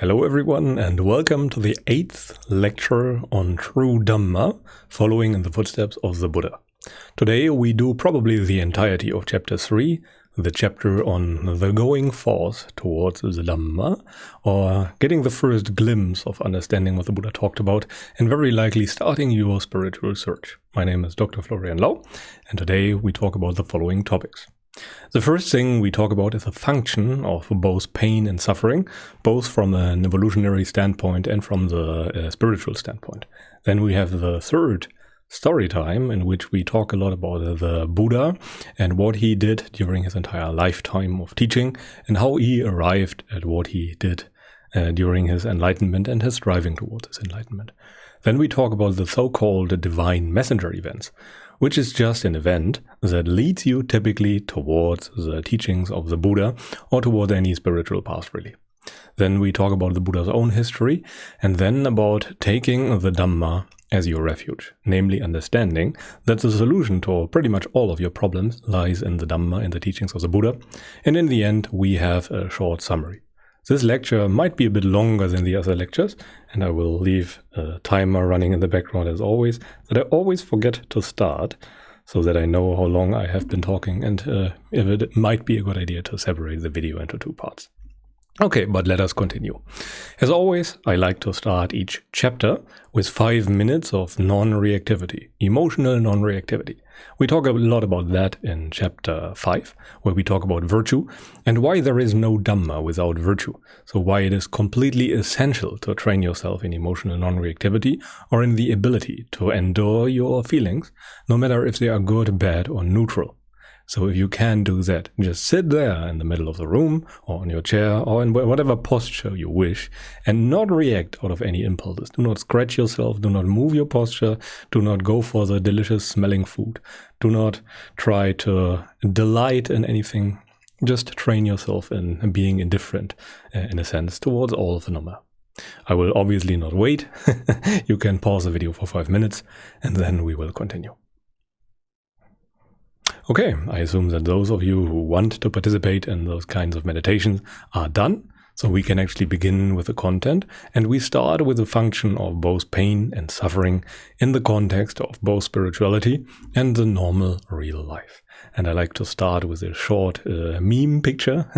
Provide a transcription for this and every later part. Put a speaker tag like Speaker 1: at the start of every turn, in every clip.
Speaker 1: Hello everyone, and welcome to the 8th lecture on true Dhamma, following in the footsteps of the Buddha. Today we do probably the entirety of chapter 3, the chapter on the going forth towards the Dhamma, or getting the first glimpse of understanding what the Buddha talked about, and very likely starting your spiritual search. My name is Dr. Florian Lau, and today we talk about the following topics. The first thing we talk about is the function of both pain and suffering, both from an evolutionary standpoint and from the spiritual standpoint. Then we have the third story time, in which we talk a lot about the Buddha and what he did during his entire lifetime of teaching and how he arrived at what he did during his enlightenment and his striving towards his enlightenment. Then we talk about the so-called divine messenger events, which is just an event that leads you typically towards the teachings of the Buddha or towards any spiritual path, really. Then we talk about the Buddha's own history, and then about taking the Dhamma as your refuge, namely understanding that the solution to pretty much all of your problems lies in the Dhamma, in the teachings of the Buddha. And in the end, we have a short summary. This lecture might be a bit longer than the other lectures, and I will leave a timer running in the background as always, that I always forget to start, so that I know how long I have been talking, and if it might be a good idea to separate the video into two parts. Okay, but let us continue. As always, I like to start each chapter with 5 minutes of non-reactivity, emotional non-reactivity. We talk a lot about that in chapter 5, where we talk about virtue and why there is no Dhamma without virtue. So why it is completely essential to train yourself in emotional non-reactivity, or in the ability to endure your feelings, no matter if they are good, bad, or neutral. So if you can do that, just sit there in the middle of the room, or on your chair, or in whatever posture you wish, and not react out of any impulses. Do not scratch yourself, do not move your posture, do not go for the delicious smelling food, do not try to delight in anything. Just train yourself in being indifferent, in a sense, towards all phenomena. I will obviously not wait. You can pause the video for 5 minutes, and then we will continue. Okay, I assume that those of you who want to participate in those kinds of meditations are done, so we can actually begin with the content, and we start with the function of both pain and suffering in the context of both spirituality and the normal real life. And I like to start with a short meme picture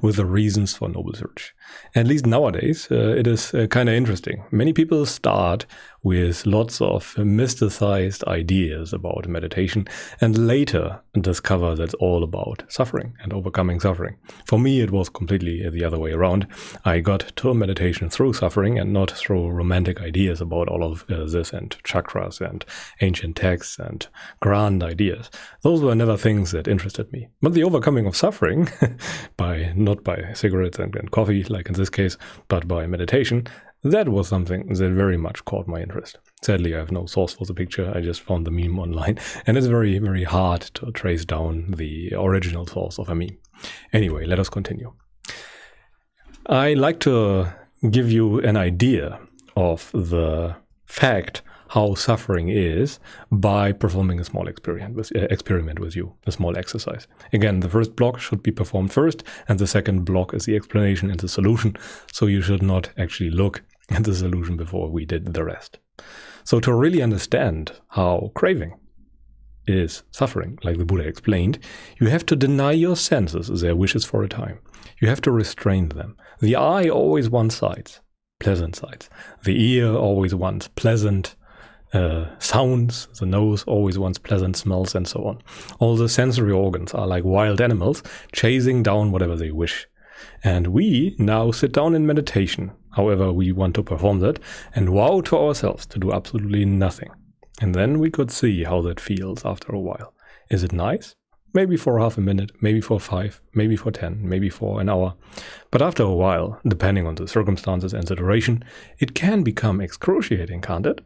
Speaker 1: with the reasons for noble search. At least nowadays, it is kind of interesting. Many people start with lots of mysticized ideas about meditation and later discover that's all about suffering and overcoming suffering. For me, it was completely the other way around. I got to meditation through suffering and not through romantic ideas about all of this and chakras and ancient texts and grand ideas. Those were never things that interested me. But the overcoming of suffering, not by cigarettes and coffee, like in this case, but by meditation, that was something that very much caught my interest. Sadly, I have no source for the picture. I just found the meme online, and it's very, very hard to trace down the original source of a meme. Anyway, let us continue. I like to give you an idea of the fact how suffering is by performing a small experiment with you, a small exercise. Again, the first block should be performed first, and the second block is the explanation and the solution, so you should not actually look at the solution before we did the rest. So to really understand how craving is suffering, like the Buddha explained, you have to deny your senses their wishes for a time. You have to restrain them. The eye always wants sights, pleasant sights. The ear always wants pleasant sounds, the nose always wants pleasant smells, and so on. All the sensory organs are like wild animals, chasing down whatever they wish. And we now sit down in meditation, however we want to perform that, and vow to ourselves to do absolutely nothing. And then we could see how that feels after a while. Is it nice? Maybe for half a minute, maybe for 5, maybe for 10, maybe for an hour. But after a while, depending on the circumstances and the duration, it can become excruciating, can't it?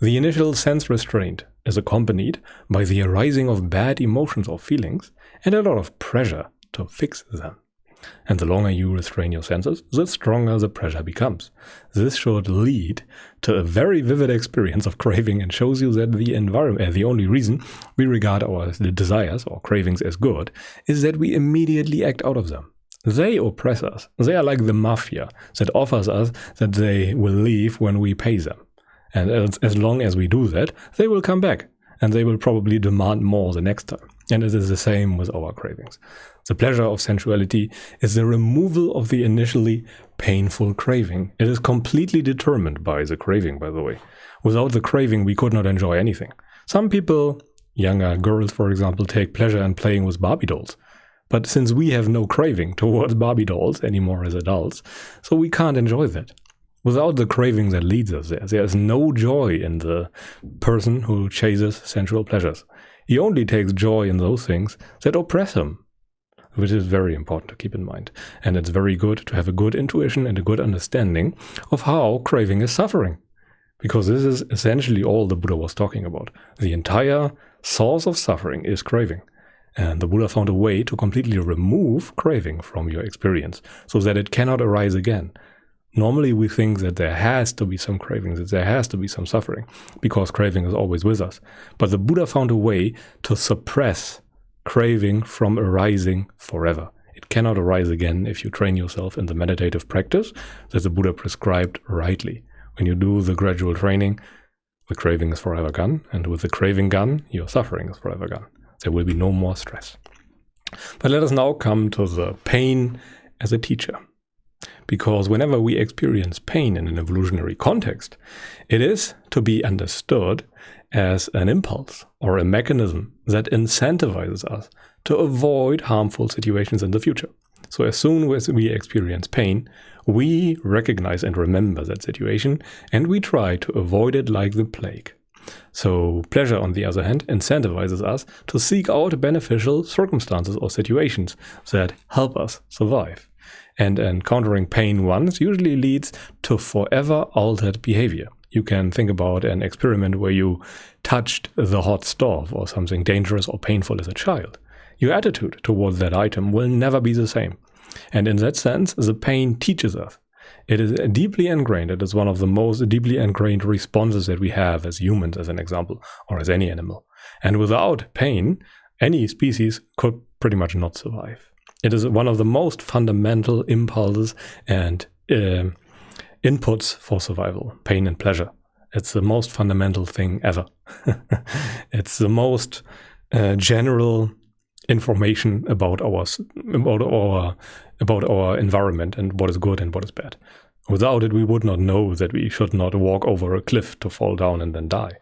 Speaker 1: The initial sense restraint is accompanied by the arising of bad emotions or feelings and a lot of pressure to fix them. And the longer you restrain your senses, the stronger the pressure becomes. This should lead to a very vivid experience of craving and shows you that the only reason we regard our desires or cravings as good is that we immediately act out of them. They oppress us. They are like the mafia that offers us that they will leave when we pay them. And as long as we do that, they will come back. And they will probably demand more the next time. And it is the same with our cravings. The pleasure of sensuality is the removal of the initially painful craving. It is completely determined by the craving, by the way. Without the craving, we could not enjoy anything. Some people, younger girls, for example, take pleasure in playing with Barbie dolls. But since we have no craving towards Barbie dolls anymore as adults, so we can't enjoy that. Without the craving that leads us there is no joy in the person who chases sensual pleasures. He only takes joy in those things that oppress him, which is very important to keep in mind. And it's very good to have a good intuition and a good understanding of how craving is suffering. Because this is essentially all the Buddha was talking about. The entire source of suffering is craving. And the Buddha found a way to completely remove craving from your experience so that it cannot arise again. Normally we think that there has to be some craving, that there has to be some suffering, because craving is always with us. But the Buddha found a way to suppress craving from arising forever. It cannot arise again if you train yourself in the meditative practice that the Buddha prescribed rightly. When you do the gradual training, the craving is forever gone, and with the craving gone, your suffering is forever gone. There will be no more stress. But let us now come to the pain as a teacher. Because whenever we experience pain in an evolutionary context, it is to be understood as an impulse or a mechanism that incentivizes us to avoid harmful situations in the future. So as soon as we experience pain, we recognize and remember that situation, and we try to avoid it like the plague. So pleasure, on the other hand, incentivizes us to seek out beneficial circumstances or situations that help us survive. And encountering pain once usually leads to forever altered behavior. You can think about an experiment where you touched the hot stove or something dangerous or painful as a child. Your attitude towards that item will never be the same. And in that sense, the pain teaches us. It is deeply ingrained. It is one of the most deeply ingrained responses that we have as humans, as an example, or as any animal. And without pain, any species could pretty much not survive. It is one of the most fundamental impulses and inputs for survival, pain and pleasure. It's the most fundamental thing ever. It's the most general information about our environment and what is good and what is bad. Without it, we would not know that we should not walk over a cliff to fall down and then die.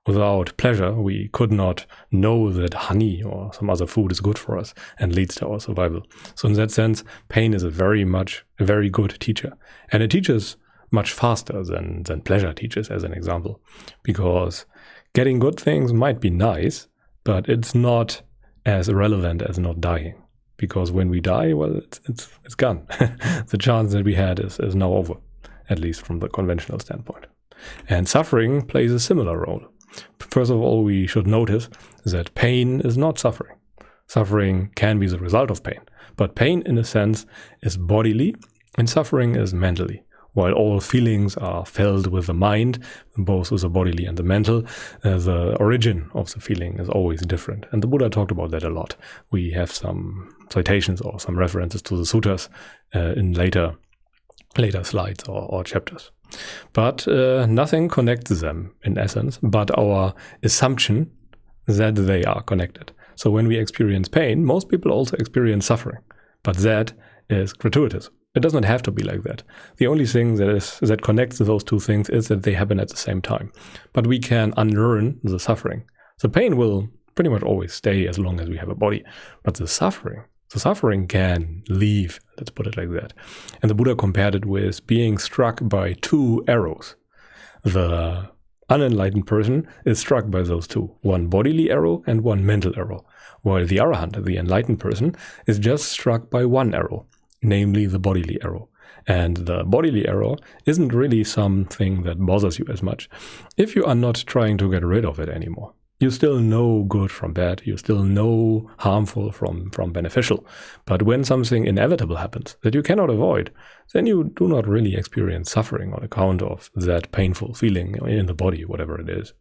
Speaker 1: Without pleasure, we could not know that honey or some other food is good for us and leads to our survival. So in that sense, pain is a very good teacher. And it teaches much faster than pleasure teaches, as an example. Because getting good things might be nice, but it's not as relevant as not dying. Because when we die, well, it's gone. The chance that we had is now over, at least from the conventional standpoint. And suffering plays a similar role. First of all, we should notice that pain is not suffering. Suffering can be the result of pain, but pain, in a sense, is bodily and suffering is mentally. While all feelings are felt with the mind, both with the bodily and the mental, the origin of the feeling is always different. And the Buddha talked about that a lot. We have some citations or some references to the suttas in later slides or chapters. But nothing connects them, in essence, but our assumption that they are connected. So when we experience pain, most people also experience suffering. But that is gratuitous. It does not have to be like that. The only thing that connects those two things is that they happen at the same time. But we can unlearn the suffering. The pain will pretty much always stay as long as we have a body. But the suffering can leave, let's put it like that. And the Buddha compared it with being struck by two arrows. The unenlightened person is struck by those two, one bodily arrow and one mental arrow, while the arahant, the enlightened person, is just struck by one arrow, namely the bodily arrow. And the bodily arrow isn't really something that bothers you as much if you are not trying to get rid of it anymore. You still know good from bad, you still know harmful from beneficial. But when something inevitable happens that you cannot avoid, then you do not really experience suffering on account of that painful feeling in the body, whatever it is.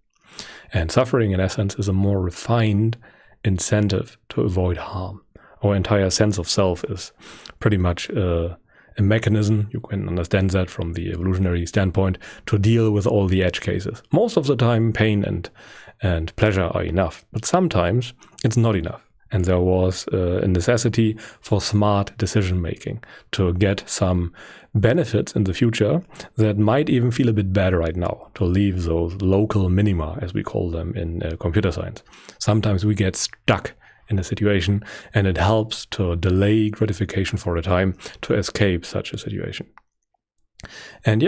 Speaker 1: And suffering, in essence, is a more refined incentive to avoid harm. Our entire sense of self is pretty much a mechanism, you can understand that from the evolutionary standpoint, to deal with all the edge cases. Most of the time, pain and pleasure are enough, but sometimes it's not enough. And there was a necessity for smart decision making to get some benefits in the future that might even feel a bit bad right now, to leave those local minima, as we call them in computer science. Sometimes we get stuck in a situation, and it helps to delay gratification for a time to escape such a situation. And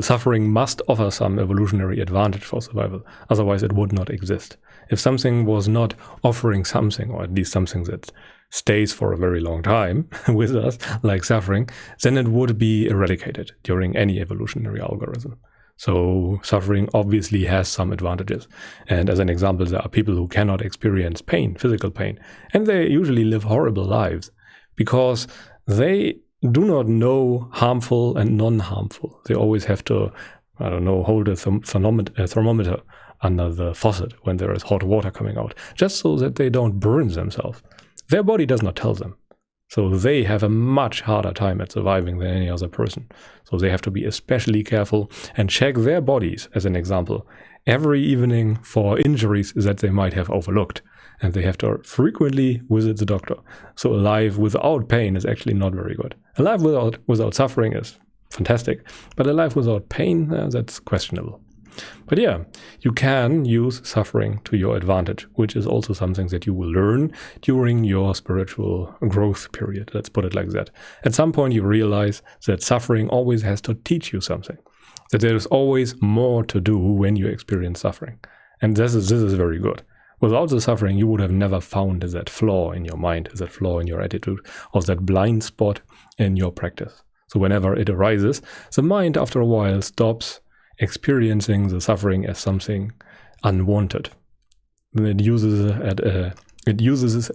Speaker 1: suffering must offer some evolutionary advantage for survival, otherwise it would not exist. If something was not offering something, or at least something that stays for a very long time with us, like suffering, then it would be eradicated during any evolutionary algorithm. So suffering obviously has some advantages. And as an example, there are people who cannot experience pain, physical pain, and they usually live horrible lives because they do not know harmful and non-harmful. They always have to, hold a thermometer under the faucet when there is hot water coming out, just so that they don't burn themselves. Their body does not tell them. So they have a much harder time at surviving than any other person. So they have to be especially careful and check their bodies, as an example, every evening for injuries that they might have overlooked. And they have to frequently visit the doctor. So a life without pain is actually not very good. A life without suffering is fantastic, but a life without pain, that's questionable. But you can use suffering to your advantage, which is also something that you will learn during your spiritual growth period. Let's put it like that. At some point you realize that suffering always has to teach you something, that there is always more to do when you experience suffering. And this is very good. Without the suffering, you would have never found that flaw in your mind, that flaw in your attitude, or that blind spot in your practice. So whenever it arises, the mind after a while stops experiencing the suffering as something unwanted. It uses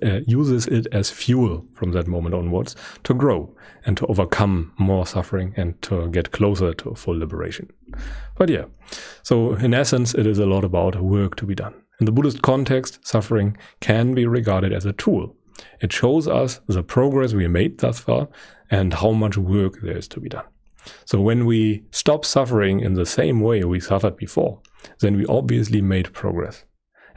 Speaker 1: it as fuel from that moment onwards to grow and to overcome more suffering and to get closer to full liberation. But so in essence, it is a lot about work to be done. In the Buddhist context, suffering can be regarded as a tool. It shows us the progress we made thus far and how much work there is to be done. So when we stop suffering in the same way we suffered before, then we obviously made progress.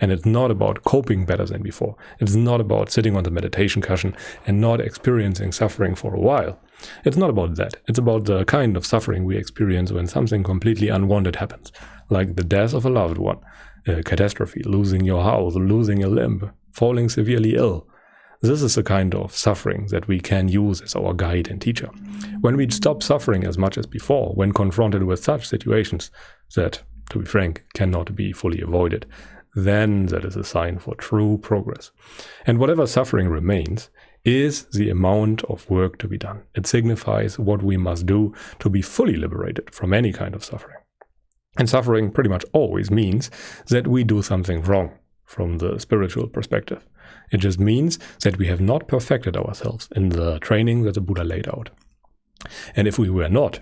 Speaker 1: And it's not about coping better than before. It's not about sitting on the meditation cushion and not experiencing suffering for a while. It's not about that. It's about the kind of suffering we experience when something completely unwanted happens, like the death of a loved one, a catastrophe, losing your house, losing a limb, falling severely ill. This is the kind of suffering that we can use as our guide and teacher. When we stop suffering as much as before, when confronted with such situations that, to be frank, cannot be fully avoided, then that is a sign for true progress. And whatever suffering remains is the amount of work to be done. It signifies what we must do to be fully liberated from any kind of suffering. And suffering pretty much always means that we do something wrong from the spiritual perspective. It just means that we have not perfected ourselves in the training that the Buddha laid out. And if we were not,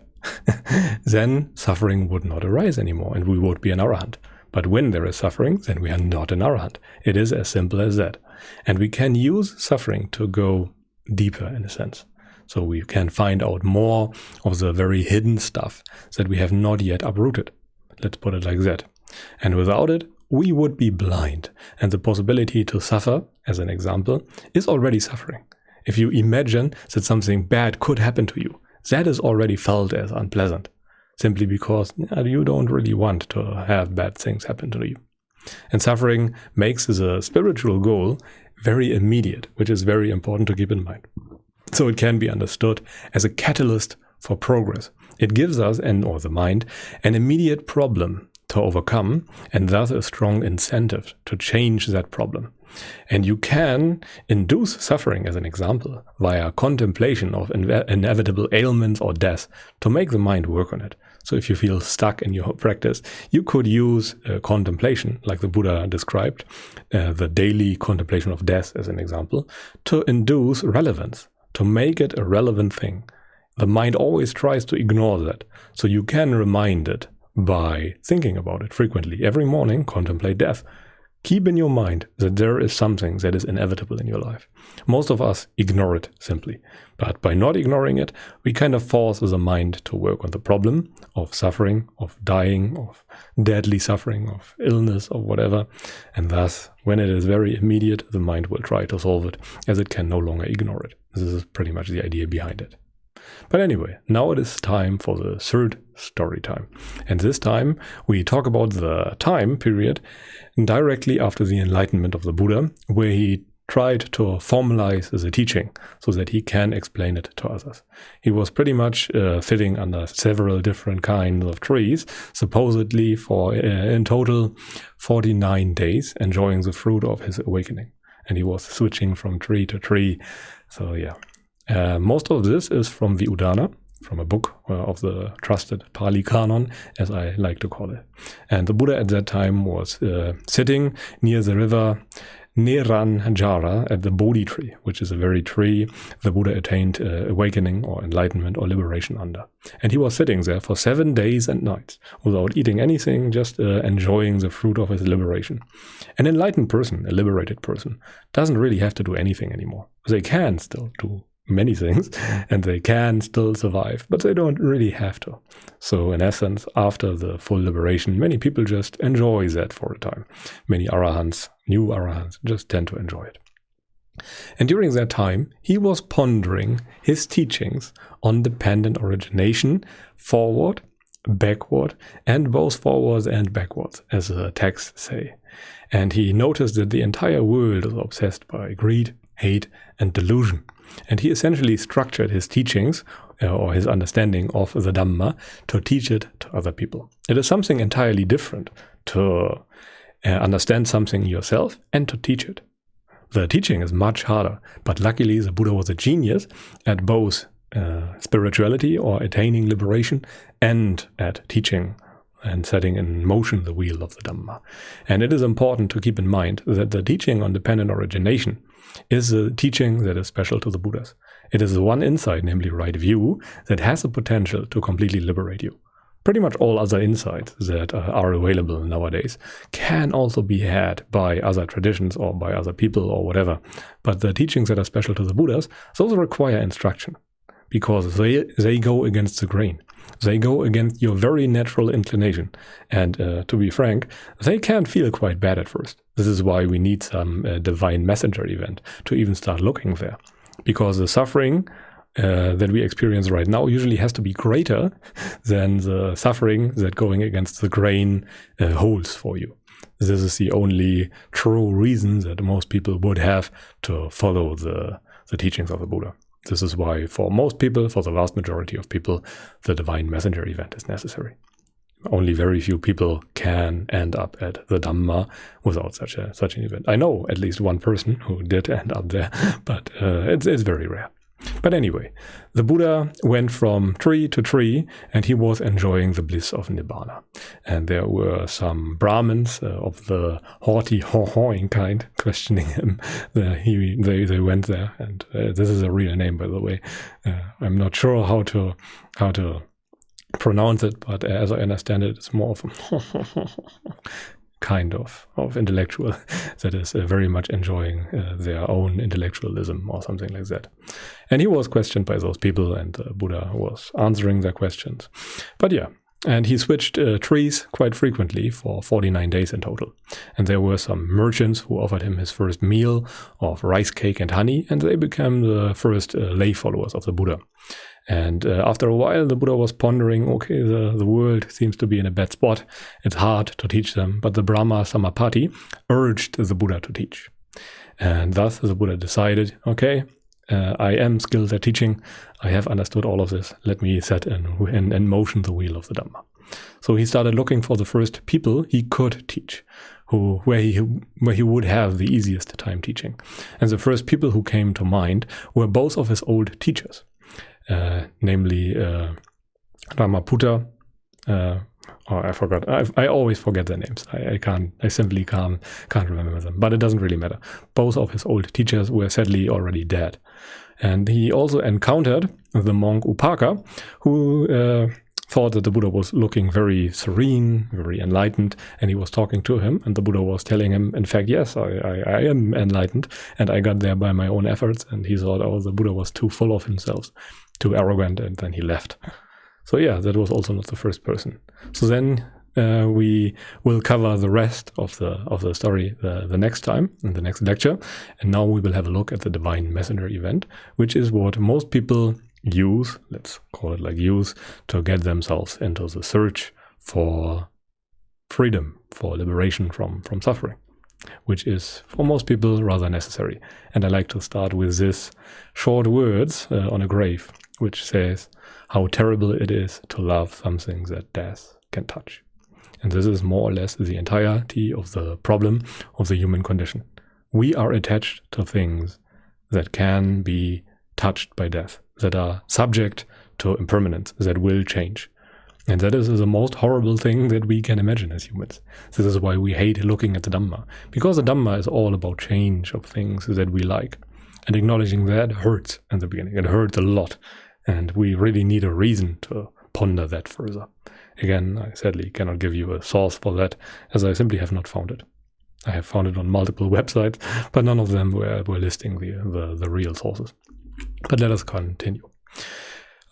Speaker 1: then suffering would not arise anymore and we would be an arahant. But when there is suffering, then we are not an arahant. It is as simple as that. And we can use suffering to go deeper in a sense. So we can find out more of the very hidden stuff that we have not yet uprooted. Let's put it like that. And without it, we would be blind. And the possibility to suffer, as an example, is already suffering. If you imagine that something bad could happen to you, that is already felt as unpleasant, simply because you don't really want to have bad things happen to you. And suffering makes the spiritual goal very immediate, which is very important to keep in mind. So it can be understood as a catalyst for progress. It gives us, or the mind, an immediate problem to overcome, and thus a strong incentive to change that problem. And you can induce suffering, as an example, via contemplation of inevitable ailments or death to make the mind work on it. So if you feel stuck in your practice, you could use contemplation, like the Buddha described, the daily contemplation of death as an example, to induce relevance, to make it a relevant thing. The mind always tries to ignore that, so you can remind it by thinking about it frequently. Every morning, contemplate death. keep in your mind that there is something that is inevitable in your life. Most of us ignore it simply, but by not ignoring it, we kind of force the mind to work on the problem of suffering, of dying, of deadly suffering, of illness, or whatever. And thus, when it is very immediate, the mind will try to solve it, as it can no longer ignore it. This is pretty much the idea behind it. But anyway, now it is time for the third story time. And this time we talk about the time period directly after the enlightenment of the Buddha, where he tried to formalize the teaching so that he can explain it to others. He was pretty much sitting under several different kinds of trees, supposedly for in total 49 days, enjoying the fruit of his awakening. And he was switching from tree to tree. So yeah. Most of this is from the Udana, from a book of the trusted Pali Canon, as I like to call it. And the Buddha at that time was sitting near the river Neranjara at the Bodhi tree, which is a very tree the Buddha attained awakening or enlightenment or liberation under. And he was sitting there for 7 days and nights without eating anything, just enjoying the fruit of his liberation. An enlightened person, a liberated person, doesn't really have to do anything anymore. They can still do many things and they can still survive, but they don't really have to. So in essence, after the full liberation, many people just enjoy that for a time. Many arahants, new arahants, just tend to enjoy it. And during that time, he was pondering his teachings on dependent origination, forward, backward, and both forwards and backwards, as the texts say. And he noticed that the entire world is obsessed by greed, hate, and delusion. And he essentially structured his teachings or his understanding of the Dhamma to teach it to other people. It is something entirely different to understand something yourself and to teach it. The teaching is much harder, but luckily the Buddha was a genius at both spirituality or attaining liberation and at teaching and setting in motion the wheel of the Dhamma. And it is important to keep in mind that the teaching on dependent origination is a teaching that is special to the Buddhas. It is the one insight, namely right view, that has the potential to completely liberate you. Pretty much all other insights that are available nowadays can also be had by other traditions or by other people or whatever. But the teachings that are special to the Buddhas, those require instruction because they go against the grain. They go against your very natural inclination. And to be frank, they can feel quite bad at first. This is why we need some divine messenger event to even start looking there. Because the suffering that we experience right now usually has to be greater than the suffering that going against the grain holds for you. This is the only true reason that most people would have to follow the teachings of the Buddha. This is why for most people, for the vast majority of people, the divine messenger event is necessary. Only very few people can end up at the Dhamma without such an event. I know at least one person who did end up there, but it's very rare. But anyway, the Buddha went from tree to tree and he was enjoying the bliss of Nibbana. And there were some Brahmins of the haughty hawing kind questioning him. They went there, and this is a real name, by the way. I'm not sure how to pronounce it, but as I understand it, it's more of a kind of intellectual that is very much enjoying their own intellectualism or something like that. And he was questioned by those people, and the Buddha was answering their questions. But yeah, and he switched trees quite frequently for 49 days in total. And there were some merchants who offered him his first meal of rice cake and honey, and they became the first lay followers of the Buddha. And after a while, the Buddha was pondering, okay, the world seems to be in a bad spot. It's hard to teach them. But the Brahma Samapatti urged the Buddha to teach. And thus the Buddha decided, okay, I am skilled at teaching. I have understood all of this. Let me set in motion the wheel of the Dhamma. So he started looking for the first people he could teach, where he would have the easiest time teaching. And the first people who came to mind were both of his old teachers. Namely Ramaputta, I forgot. I always forget their names. I simply can't remember them. But it doesn't really matter. Both of his old teachers were sadly already dead, and he also encountered the monk Upaka, who thought that the Buddha was looking very serene, very enlightened, and he was talking to him, and the Buddha was telling him, in fact, yes, I am enlightened, and I got there by my own efforts. And he thought, oh, the Buddha was too full of himself, too arrogant, and then he left. So yeah, that was also not the first person. So then we will cover the rest of the story the next time, in the next lecture. And now we will have a look at the Divine Messenger event, which is what most people use, let's call it like use, to get themselves into the search for freedom, for liberation from suffering, which is for most people rather necessary. And I like to start with this short words on a grave, which says how terrible it is to love something that death can touch. And this is more or less the entirety of the problem of the human condition. We are attached to things that can be touched by death, that are subject to impermanence, that will change. And that is the most horrible thing that we can imagine as humans. This is why we hate looking at the Dhamma, because the Dhamma is all about change of things that we like. And acknowledging that hurts in the beginning. It hurts a lot. And we really need a reason to ponder that further. Again, I sadly cannot give you a source for that, as I simply have not found it. I have found it on multiple websites, but none of them were listing the real sources. But let us continue.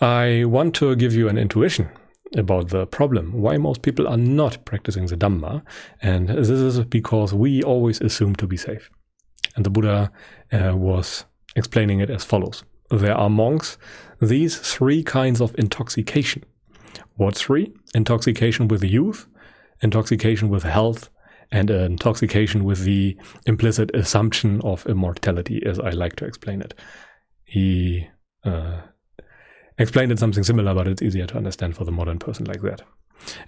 Speaker 1: I want to give you an intuition about the problem, why most people are not practicing the Dhamma, and this is because we always assume to be safe. And the Buddha was explaining it as follows. There are monks, these three kinds of intoxication. What three? Intoxication with youth, intoxication with health, and intoxication with the implicit assumption of immortality, as I like to explain it. He explained it something similar, but it's easier to understand for the modern person like that.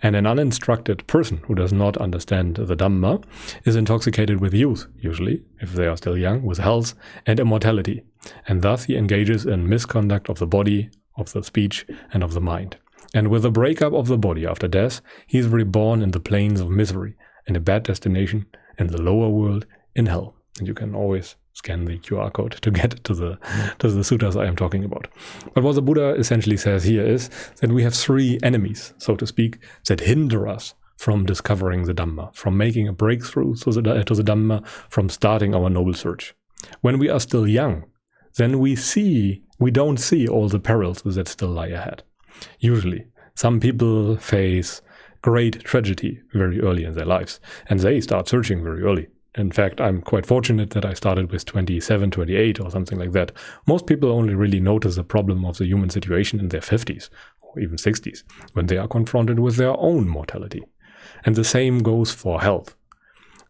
Speaker 1: And an uninstructed person who does not understand the Dhamma is intoxicated with youth, usually, if they are still young, with health and immortality. And thus he engages in misconduct of the body, of the speech, and of the mind. And with the breakup of the body after death, he is reborn in the plains of misery, in a bad destination, in the lower world, in hell. And you can always scan the QR code to get to the suttas I am talking about. But what the Buddha essentially says here is that we have three enemies, so to speak, that hinder us from discovering the Dhamma, from making a breakthrough to the Dhamma, from starting our noble search. When we are still young, then we don't see all the perils that still lie ahead. Usually, some people face great tragedy very early in their lives, and they start searching very early. In fact, I'm quite fortunate that I started with 27, 28 or something like that. Most people only really notice the problem of the human situation in their 50s or even 60s, when they are confronted with their own mortality. And the same goes for health.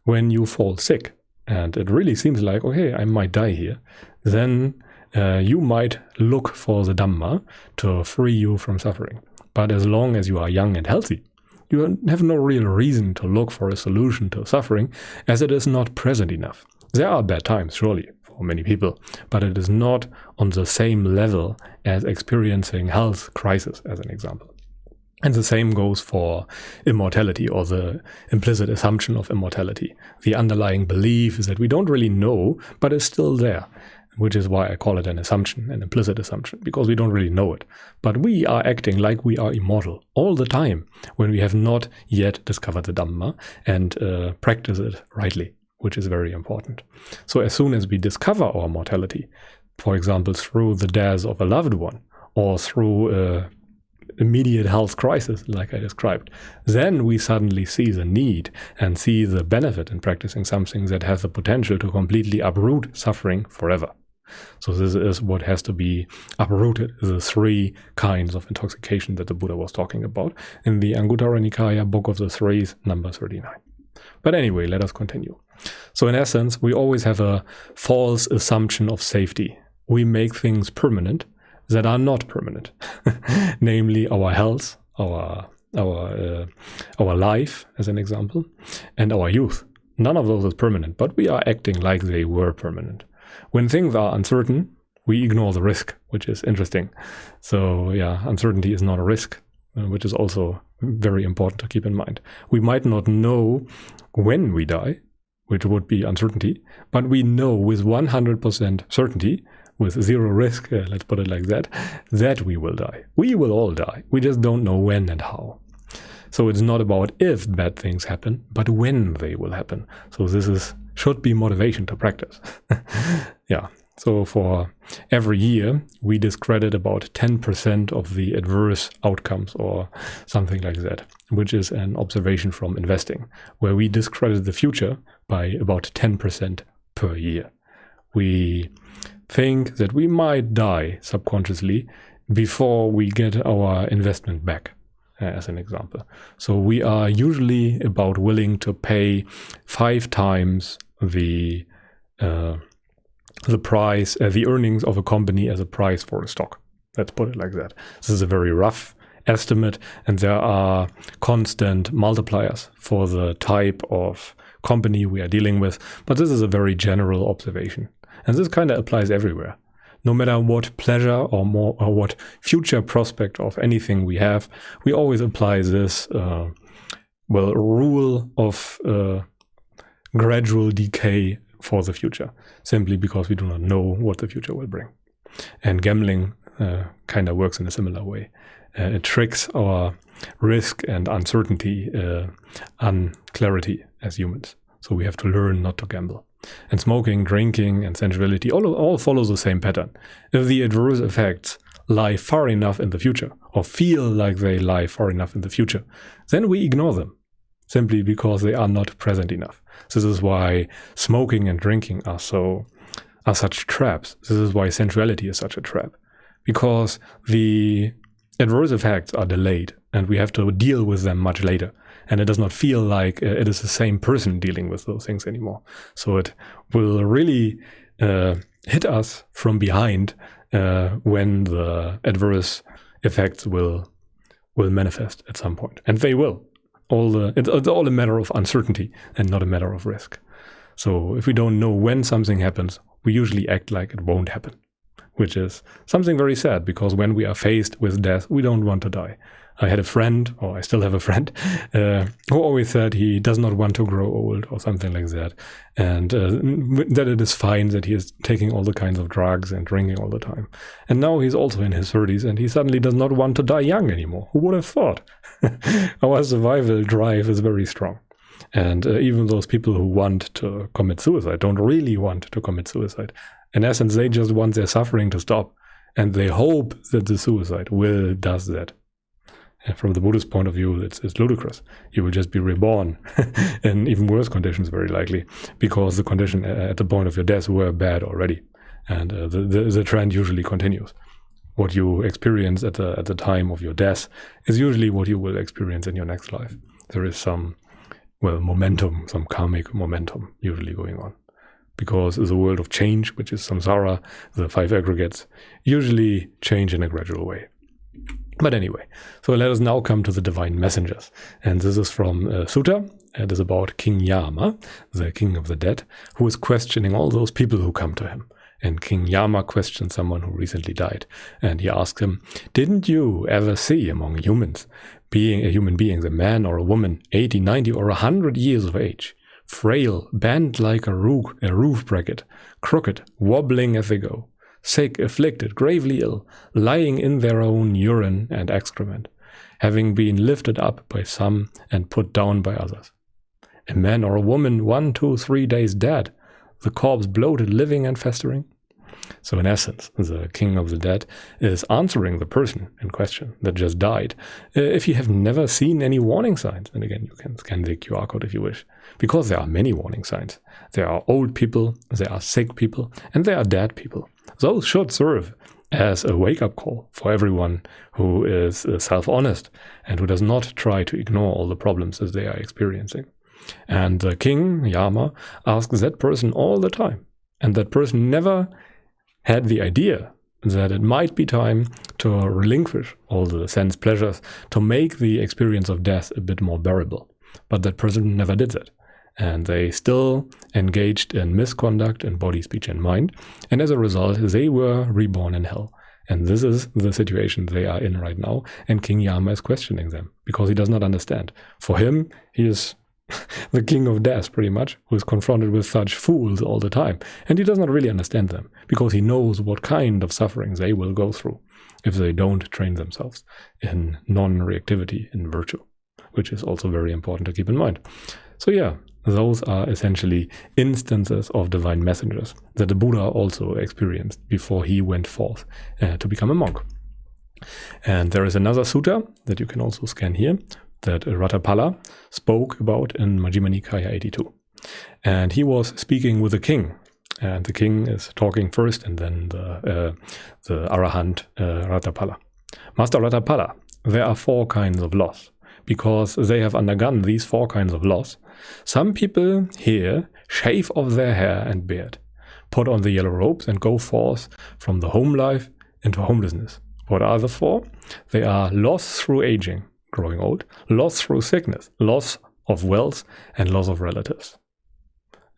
Speaker 1: When you fall sick, and it really seems like, okay, I might die here, then you might look for the Dhamma to free you from suffering. But as long as you are young and healthy, you have no real reason to look for a solution to suffering, as it is not present enough. There are bad times, surely, for many people, but it is not on the same level as experiencing health crisis, as an example. And the same goes for immortality, or the implicit assumption of immortality. The underlying belief is that we don't really know, but is still there, which is why I call it an assumption, an implicit assumption, because we don't really know it. But we are acting like we are immortal all the time when we have not yet discovered the Dhamma and practice it rightly, which is very important. So as soon as we discover our mortality, for example, through the death of a loved one, or through immediate health crisis, like I described, then we suddenly see the need and see the benefit in practicing something that has the potential to completely uproot suffering forever. So this is what has to be uprooted, the three kinds of intoxication that the Buddha was talking about in the Anguttara Nikaya, Book of the Threes, number 39. But anyway, let us continue. So in essence, we always have a false assumption of safety. We make things permanent that are not permanent, namely our health, our life, as an example, and our youth. None of those is permanent, but we are acting like they were permanent. When things are uncertain, we ignore the risk, which is interesting. So yeah, uncertainty is not a risk, which is also very important to keep in mind. We might not know when we die, which would be uncertainty, but we know with 100% certainty with zero risk, let's put it like that, that we will die. We will all die. We just don't know when and how. So it's not about if bad things happen, but when they will happen. So this should be motivation to practice. Yeah. So for every year, we discredit about 10% of the adverse outcomes or something like that, which is an observation from investing, where we discredit the future by about 10% per year. We think that we might die subconsciously before we get our investment back, as an example. So we are usually about willing to pay 5 times the price, the earnings of a company as a price for a stock. Let's put it like that. This is a very rough estimate, and there are constant multipliers for the type of company we are dealing with. But this is a very general observation. And this kind of applies everywhere. No matter what pleasure or what future prospect of anything we have, we always apply this rule of gradual decay for the future, simply because we do not know what the future will bring. And gambling kind of works in a similar way. It tricks our risk and uncertainty, unclarity as humans. So we have to learn not to gamble. And smoking, drinking, and sensuality all follow the same pattern. If the adverse effects lie far enough in the future, or feel like they lie far enough in the future, then we ignore them, simply because they are not present enough. This is why smoking and drinking are such traps. This is why sensuality is such a trap, because the adverse effects are delayed and we have to deal with them much later. And it does not feel like it is the same person dealing with those things anymore. So it will really hit us from behind when the adverse effects will manifest at some point. And they will. It's all a matter of uncertainty and not a matter of risk. So if we don't know when something happens, we usually act like it won't happen, which is something very sad, because when we are faced with death, we don't want to die. I had a friend, or I still have a friend, who always said he does not want to grow old or something like that. And that it is fine that he is taking all the kinds of drugs and drinking all the time. And now he's also in his 30s and he suddenly does not want to die young anymore. Who would have thought? Our survival drive is very strong. And even those people who want to commit suicide don't really want to commit suicide. In essence, they just want their suffering to stop. And they hope that the suicide does that. From the Buddhist point of view, it's ludicrous. You will just be reborn in even worse conditions, very likely, because the condition at the point of your death were bad already. And the trend usually continues. What you experience at the time of your death is usually what you will experience in your next life. There is some momentum, some karmic momentum usually going on. Because the world of change, which is samsara, the 5 aggregates, usually change in a gradual way. But anyway, so let us now come to the divine messengers. And this is from Sutta. It is about King Yama, the king of the dead, who is questioning all those people who come to him. And King Yama questions someone who recently died. And he asks him, "Didn't you ever see among humans, being a human being, a man or a woman, 80, 90, or 100 years of age, frail, bent like a roof bracket, crooked, wobbling as they go, sick, afflicted, gravely ill, lying in their own urine and excrement, having been lifted up by some and put down by others? A man or a woman 1, 2, 3 days dead, the corpse bloated, living and festering?" So in essence, the king of the dead is answering the person in question that just died if you have never seen any warning signs. And again, you can scan the QR code if you wish, because there are many warning signs. There are old people, there are sick people, and there are dead people. Those should serve as a wake-up call for everyone who is self-honest and who does not try to ignore all the problems that they are experiencing. And the king, Yama, asks that person all the time. And that person never had the idea that it might be time to relinquish all the sense pleasures to make the experience of death a bit more bearable. But that person never did that. And they still engaged in misconduct in body, speech, and mind. And as a result, they were reborn in hell. And this is the situation they are in right now. And King Yama is questioning them because he does not understand. For him, he is the king of death, pretty much, who is confronted with such fools all the time. And he does not really understand them, because he knows what kind of suffering they will go through if they don't train themselves in non-reactivity, in virtue, which is also very important to keep in mind. So yeah, those are essentially instances of divine messengers that the Buddha also experienced before he went forth to become a monk. And there is another sutta that you can also scan here that Ratapala spoke about in Majjhima Nikaya 82. And he was speaking with the king. And the king is talking first, and then the Arahant Ratapala. Master Ratapala, there are 4 kinds of loss. Because they have undergone these 4 kinds of loss, some people here shave off their hair and beard, put on the yellow robes, and go forth from the home life into homelessness. What are the 4? They are loss through aging, growing old, loss through sickness, loss of wealth, and loss of relatives.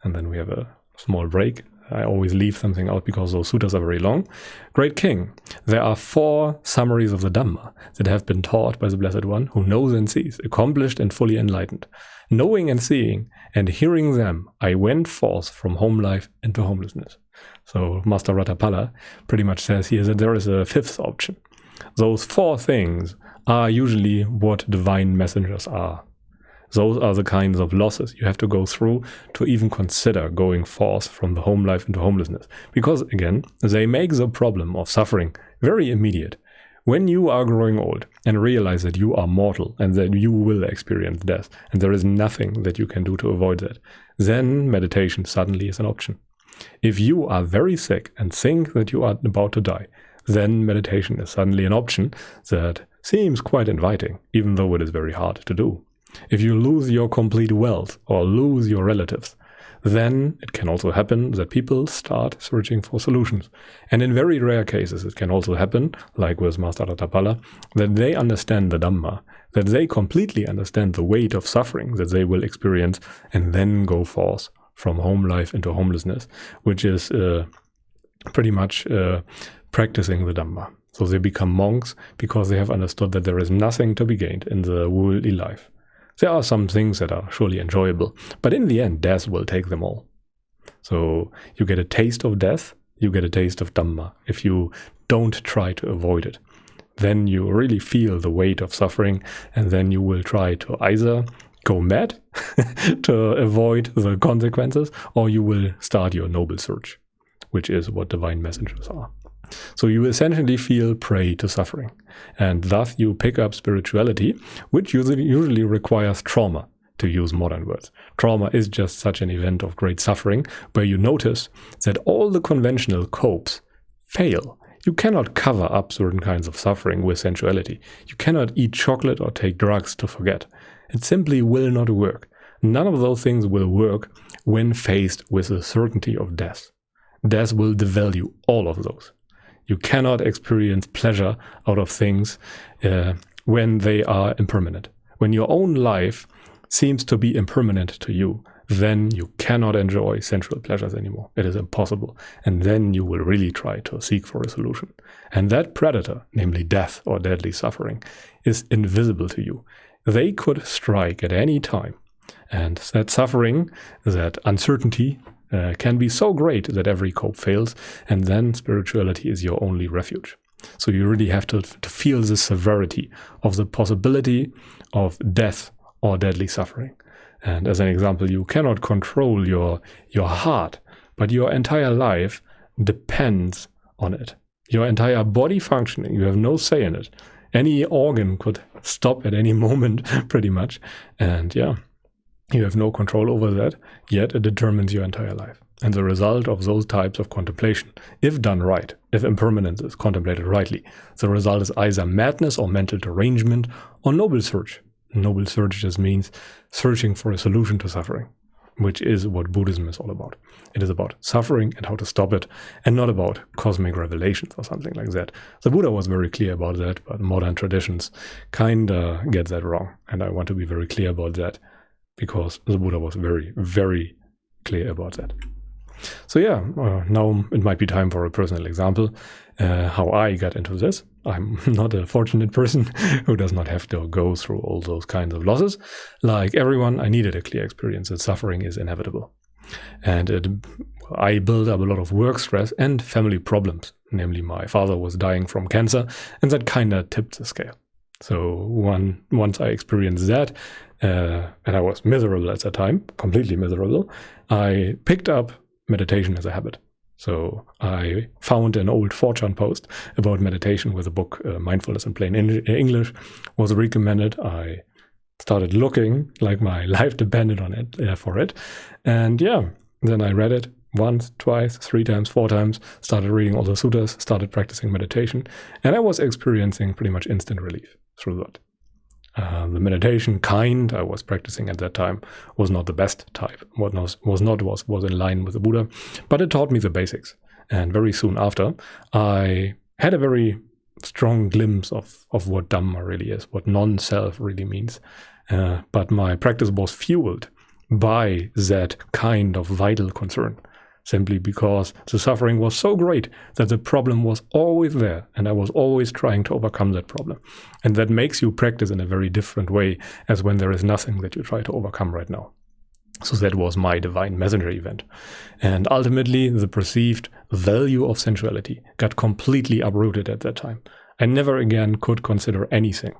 Speaker 1: And then we have a small break. I always leave something out because those suttas are very long. Great King, there are 4 summaries of the Dhamma that have been taught by the Blessed One, who knows and sees, accomplished and fully enlightened. Knowing and seeing and hearing them, I went forth from home life into homelessness. So Master Ratapala pretty much says here that there is a 5th option. Those 4 things are usually what divine messengers are. Those are the kinds of losses you have to go through to even consider going forth from the home life into homelessness. Because, again, they make the problem of suffering very immediate. When you are growing old and realize that you are mortal and that you will experience death, and there is nothing that you can do to avoid that, then meditation suddenly is an option. If you are very sick and think that you are about to die, then meditation is suddenly an option that seems quite inviting, even though it is very hard to do. If you lose your complete wealth or lose your relatives, then it can also happen that people start searching for solutions. And in very rare cases, it can also happen, like with Master Ratapala, that they understand the Dhamma, that they completely understand the weight of suffering that they will experience, and then go forth from home life into homelessness, which is pretty much practicing the Dhamma. So they become monks because they have understood that there is nothing to be gained in the worldly life. There are some things that are surely enjoyable, but in the end, death will take them all. So you get a taste of death, you get a taste of Dhamma, if you don't try to avoid it. Then you really feel the weight of suffering, and then you will try to either go mad to avoid the consequences, or you will start your noble search, which is what divine messengers are. So you essentially feel prey to suffering, and thus you pick up spirituality, which usually requires trauma, to use modern words. Trauma is just such an event of great suffering, where you notice that all the conventional copes fail. You cannot cover up certain kinds of suffering with sensuality. You cannot eat chocolate or take drugs to forget. It simply will not work. None of those things will work when faced with the certainty of death. Death will devalue all of those. You cannot experience pleasure out of things when they are impermanent. When your own life seems to be impermanent to you, then you cannot enjoy sensual pleasures anymore. It is impossible. And then you will really try to seek for a solution. And that predator, namely death or deadly suffering, is invisible to you. They could strike at any time. And that suffering, that uncertainty, can be so great that every cope fails, and then spirituality is your only refuge. So you really have to feel the severity of the possibility of death or deadly suffering. And as an example, you cannot control your heart, but your entire life depends on it. Your entire body functioning, you have no say in it. Any organ could stop at any moment, pretty much. And yeah, you have no control over that, yet it determines your entire life. And the result of those types of contemplation, if done right, if impermanence is contemplated rightly, the result is either madness or mental derangement or noble search. Noble search just means searching for a solution to suffering, which is what Buddhism is all about. It is about suffering and how to stop it, and not about cosmic revelations or something like that. The Buddha was very clear about that, but modern traditions kinda get that wrong. And I want to be very clear about that, because the Buddha was very, very clear about that. So yeah, now it might be time for a personal example, how I got into this. I'm not a fortunate person who does not have to go through all those kinds of losses. Like everyone, I needed a clear experience that suffering is inevitable. And I built up a lot of work stress and family problems. Namely, my father was dying from cancer, and that kind of tipped the scale. So once I experienced that, and I was miserable at that time, completely miserable, I picked up meditation as a habit. So I found an old 4chan post about meditation with a book, Mindfulness in Plain English, was recommended. I started looking like my life depended on it for it. And yeah, then I read it once, twice, 3 times, 4 times, started reading all the suttas, started practicing meditation, and I was experiencing pretty much instant relief through that. The meditation kind I was practicing at that time was not the best type, was in line with the Buddha, but it taught me the basics. And very soon after, I had a very strong glimpse of what Dhamma really is, what non-self really means. But my practice was fueled by that kind of vital concern, simply because the suffering was so great that the problem was always there, and I was always trying to overcome that problem. And that makes you practice in a very different way as when there is nothing that you try to overcome right now. So that was my divine messenger event. And ultimately, the perceived value of sensuality got completely uprooted at that time. I never again could consider anything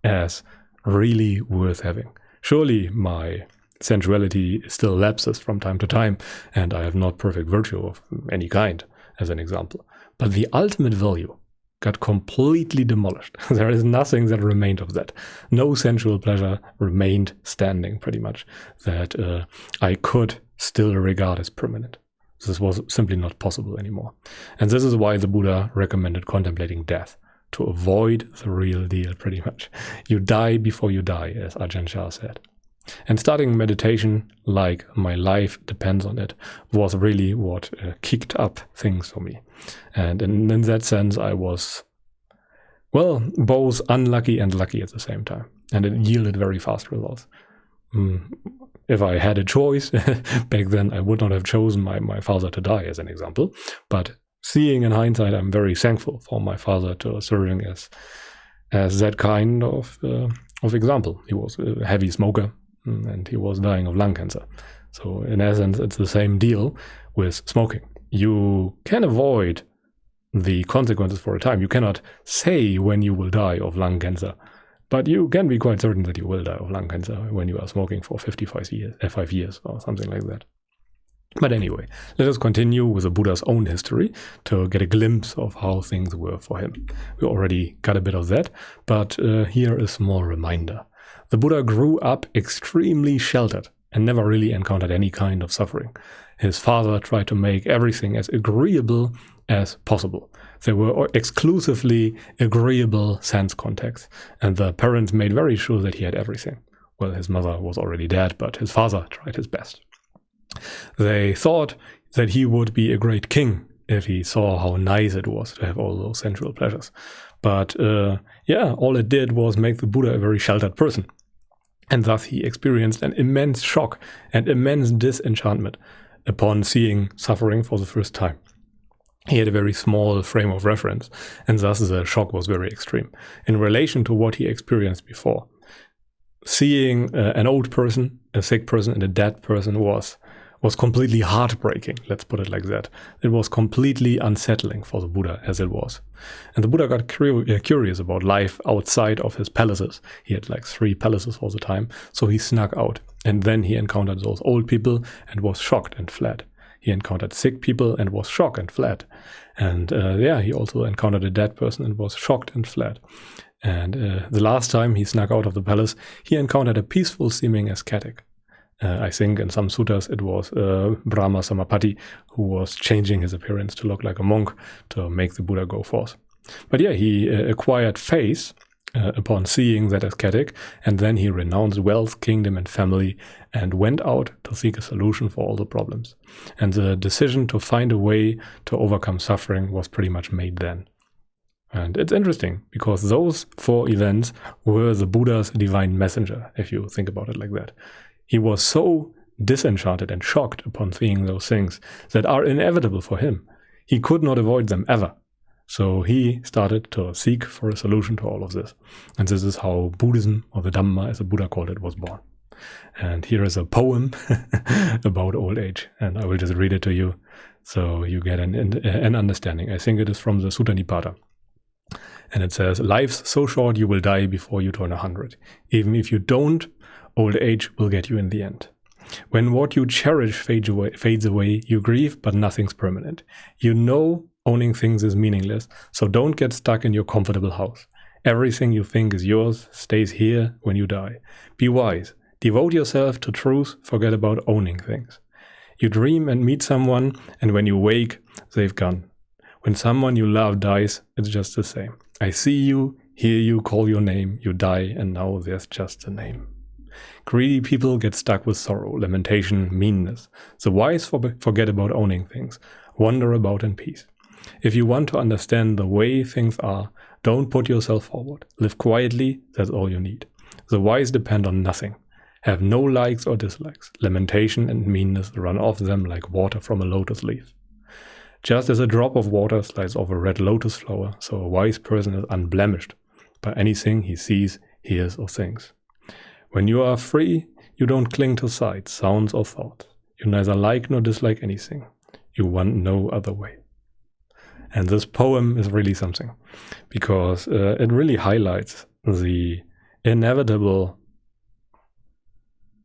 Speaker 1: as really worth having. Surely my sensuality still lapses from time to time, and I have not perfect virtue of any kind, as an example. But the ultimate value got completely demolished. There is nothing that remained of that. No sensual pleasure remained standing, pretty much, that I could still regard as permanent. This was simply not possible anymore. And this is why the Buddha recommended contemplating death, to avoid the real deal, pretty much. You die before you die, as Ajahn Chah said. And starting meditation, like my life depends on it, was really what kicked up things for me. And in that sense, I was, well, both unlucky and lucky at the same time. And it yielded very fast results. If I had a choice, back then I would not have chosen my father to die, as an example. But seeing in hindsight, I'm very thankful for my father to serving as that kind of example. He was a heavy smoker, and he was dying of lung cancer. So in essence, it's the same deal with smoking. You can avoid the consequences for a time. You cannot say when you will die of lung cancer, but you can be quite certain that you will die of lung cancer when you are smoking for 5 years or something like that. But anyway, let us continue with the Buddha's own history to get a glimpse of how things were for him. We already got a bit of that, but here is a small reminder. The Buddha grew up extremely sheltered and never really encountered any kind of suffering. His father tried to make everything as agreeable as possible. There were exclusively agreeable sense contacts, and the parents made very sure that he had everything. Well, his mother was already dead, but his father tried his best. They thought that he would be a great king if he saw how nice it was to have all those sensual pleasures. But all it did was make the Buddha a very sheltered person. And thus he experienced an immense shock and immense disenchantment upon seeing suffering for the first time. He had a very small frame of reference, and thus the shock was very extreme in relation to what he experienced before. Seeing an old person, a sick person, and a dead person was completely heartbreaking, let's put it like that. It was completely unsettling for the Buddha, as it was. And the Buddha got curious about life outside of his palaces. He had like 3 palaces all the time, so he snuck out. And then he encountered those old people and was shocked and fled. He encountered sick people and was shocked and fled. And he also encountered a dead person and was shocked and fled. And the last time he snuck out of the palace, he encountered a peaceful-seeming ascetic. I think in some suttas it was Brahma Samapati who was changing his appearance to look like a monk to make the Buddha go forth. But he acquired faith upon seeing that ascetic, and then he renounced wealth, kingdom, and family and went out to seek a solution for all the problems. And the decision to find a way to overcome suffering was pretty much made then. And it's interesting because those 4 events were the Buddha's divine messenger, if you think about it like that. He was so disenchanted and shocked upon seeing those things that are inevitable for him. He could not avoid them ever. So he started to seek for a solution to all of this. And this is how Buddhism, or the Dhamma, as the Buddha called it, was born. And here is a poem about old age. And I will just read it to you so you get an understanding. I think it is from the Sutta Nipata. And it says, "Life's so short you will die before you turn 100. Even if you don't, old age will get you in the end. When what you cherish fades away, you grieve, but nothing's permanent. You know owning things is meaningless, so don't get stuck in your comfortable house. Everything you think is yours stays here when you die. Be wise. Devote yourself to truth. Forget about owning things. You dream and meet someone, and when you wake, they've gone. When someone you love dies, it's just the same. I see you, hear you, call your name, you die, and now there's just a name. Greedy people get stuck with sorrow, lamentation, meanness. The wise forget about owning things, wander about in peace. If you want to understand the way things are, don't put yourself forward. Live quietly, that's all you need. The wise depend on nothing. Have no likes or dislikes. Lamentation and meanness run off them like water from a lotus leaf. Just as a drop of water slides off a red lotus flower, so a wise person is unblemished by anything he sees, hears, or thinks. When you are free, you don't cling to sights, sounds, or thoughts. You neither like nor dislike anything. You want no other way." And this poem is really something, because it really highlights the inevitable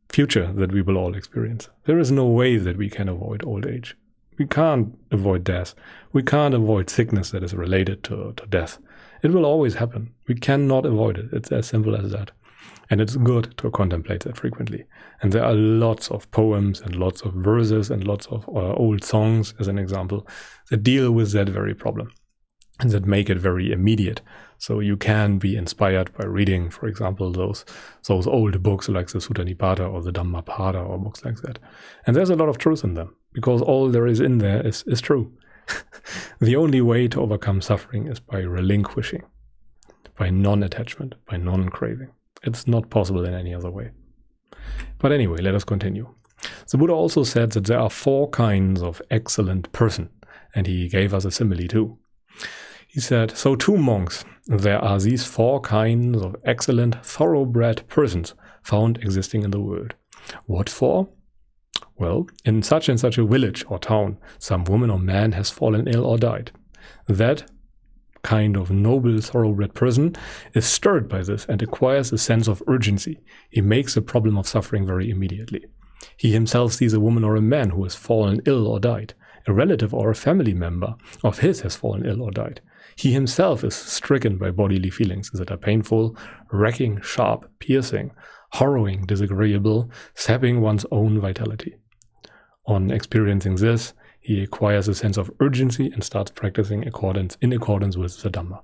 Speaker 1: future that we will all experience. There is no way that we can avoid old age. We can't avoid death. We can't avoid sickness that is related to death. It will always happen. We cannot avoid it. It's as simple as that. And it's good to contemplate that frequently. And there are lots of poems and lots of verses and lots of old songs, as an example, that deal with that very problem and that make it very immediate. So you can be inspired by reading, for example, those old books like the Sutta Nipata or the Dhammapada or books like that. And there's a lot of truth in them, because all there is in there is true. The only way to overcome suffering is by relinquishing, by non-attachment, by non-craving. It's not possible in any other way. But anyway, let us continue. The Buddha also said that there are 4 kinds of excellent person, and he gave us a simile too. He said, "So too, monks, there are these 4 kinds of excellent, thoroughbred persons found existing in the world. What for? Well, in such and such a village or town, some woman or man has fallen ill or died. That kind of noble, thoroughbred person is stirred by this and acquires a sense of urgency. He makes the problem of suffering very immediately. He himself sees a woman or a man who has fallen ill or died. A relative or a family member of his has fallen ill or died. He himself is stricken by bodily feelings that are painful, racking, sharp, piercing, harrowing, disagreeable, sapping one's own vitality. On experiencing this, he acquires a sense of urgency and starts practicing in accordance with the Dhamma.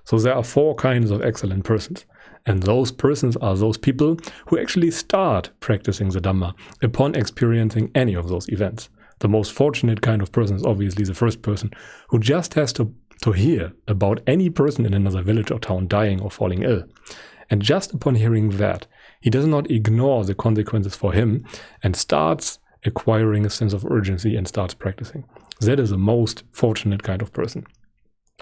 Speaker 1: So there are 4 kinds of excellent persons. And those persons are those people who actually start practicing the Dhamma upon experiencing any of those events. The most fortunate kind of person is obviously the first person who just has to hear about any person in another village or town dying or falling ill. And just upon hearing that, he does not ignore the consequences for him and starts acquiring a sense of urgency and starts practicing. That is the most fortunate kind of person.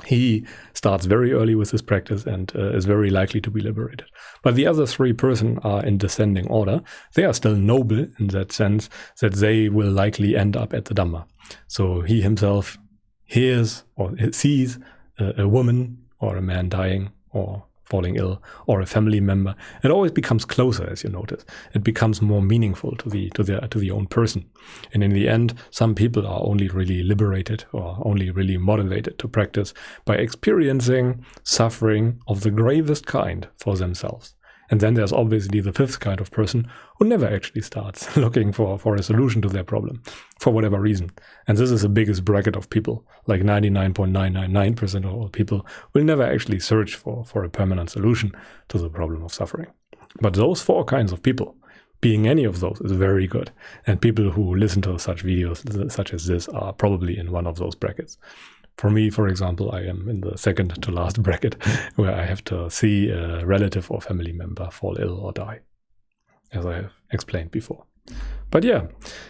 Speaker 1: He starts very early with his practice and is very likely to be liberated. But the other 3 persons are in descending order. They are still noble in that sense that they will likely end up at the Dhamma. So he himself hears or sees a woman or a man dying or falling ill, or a family member. It always becomes closer, as you notice. It becomes more meaningful to the own person. And in the end, some people are only really liberated or only really motivated to practice by experiencing suffering of the gravest kind for themselves. And then there's obviously the 5th kind of person who never actually starts looking for a solution to their problem, for whatever reason. And this is the biggest bracket of people. Like 99.999% of all people will never actually search for a permanent solution to the problem of suffering. But those 4 kinds of people, being any of those, is very good. And people who listen to such videos such as this are probably in one of those brackets. For me, for example, I am in the second to last bracket, where I have to see a relative or family member fall ill or die, as I have explained before. But yeah,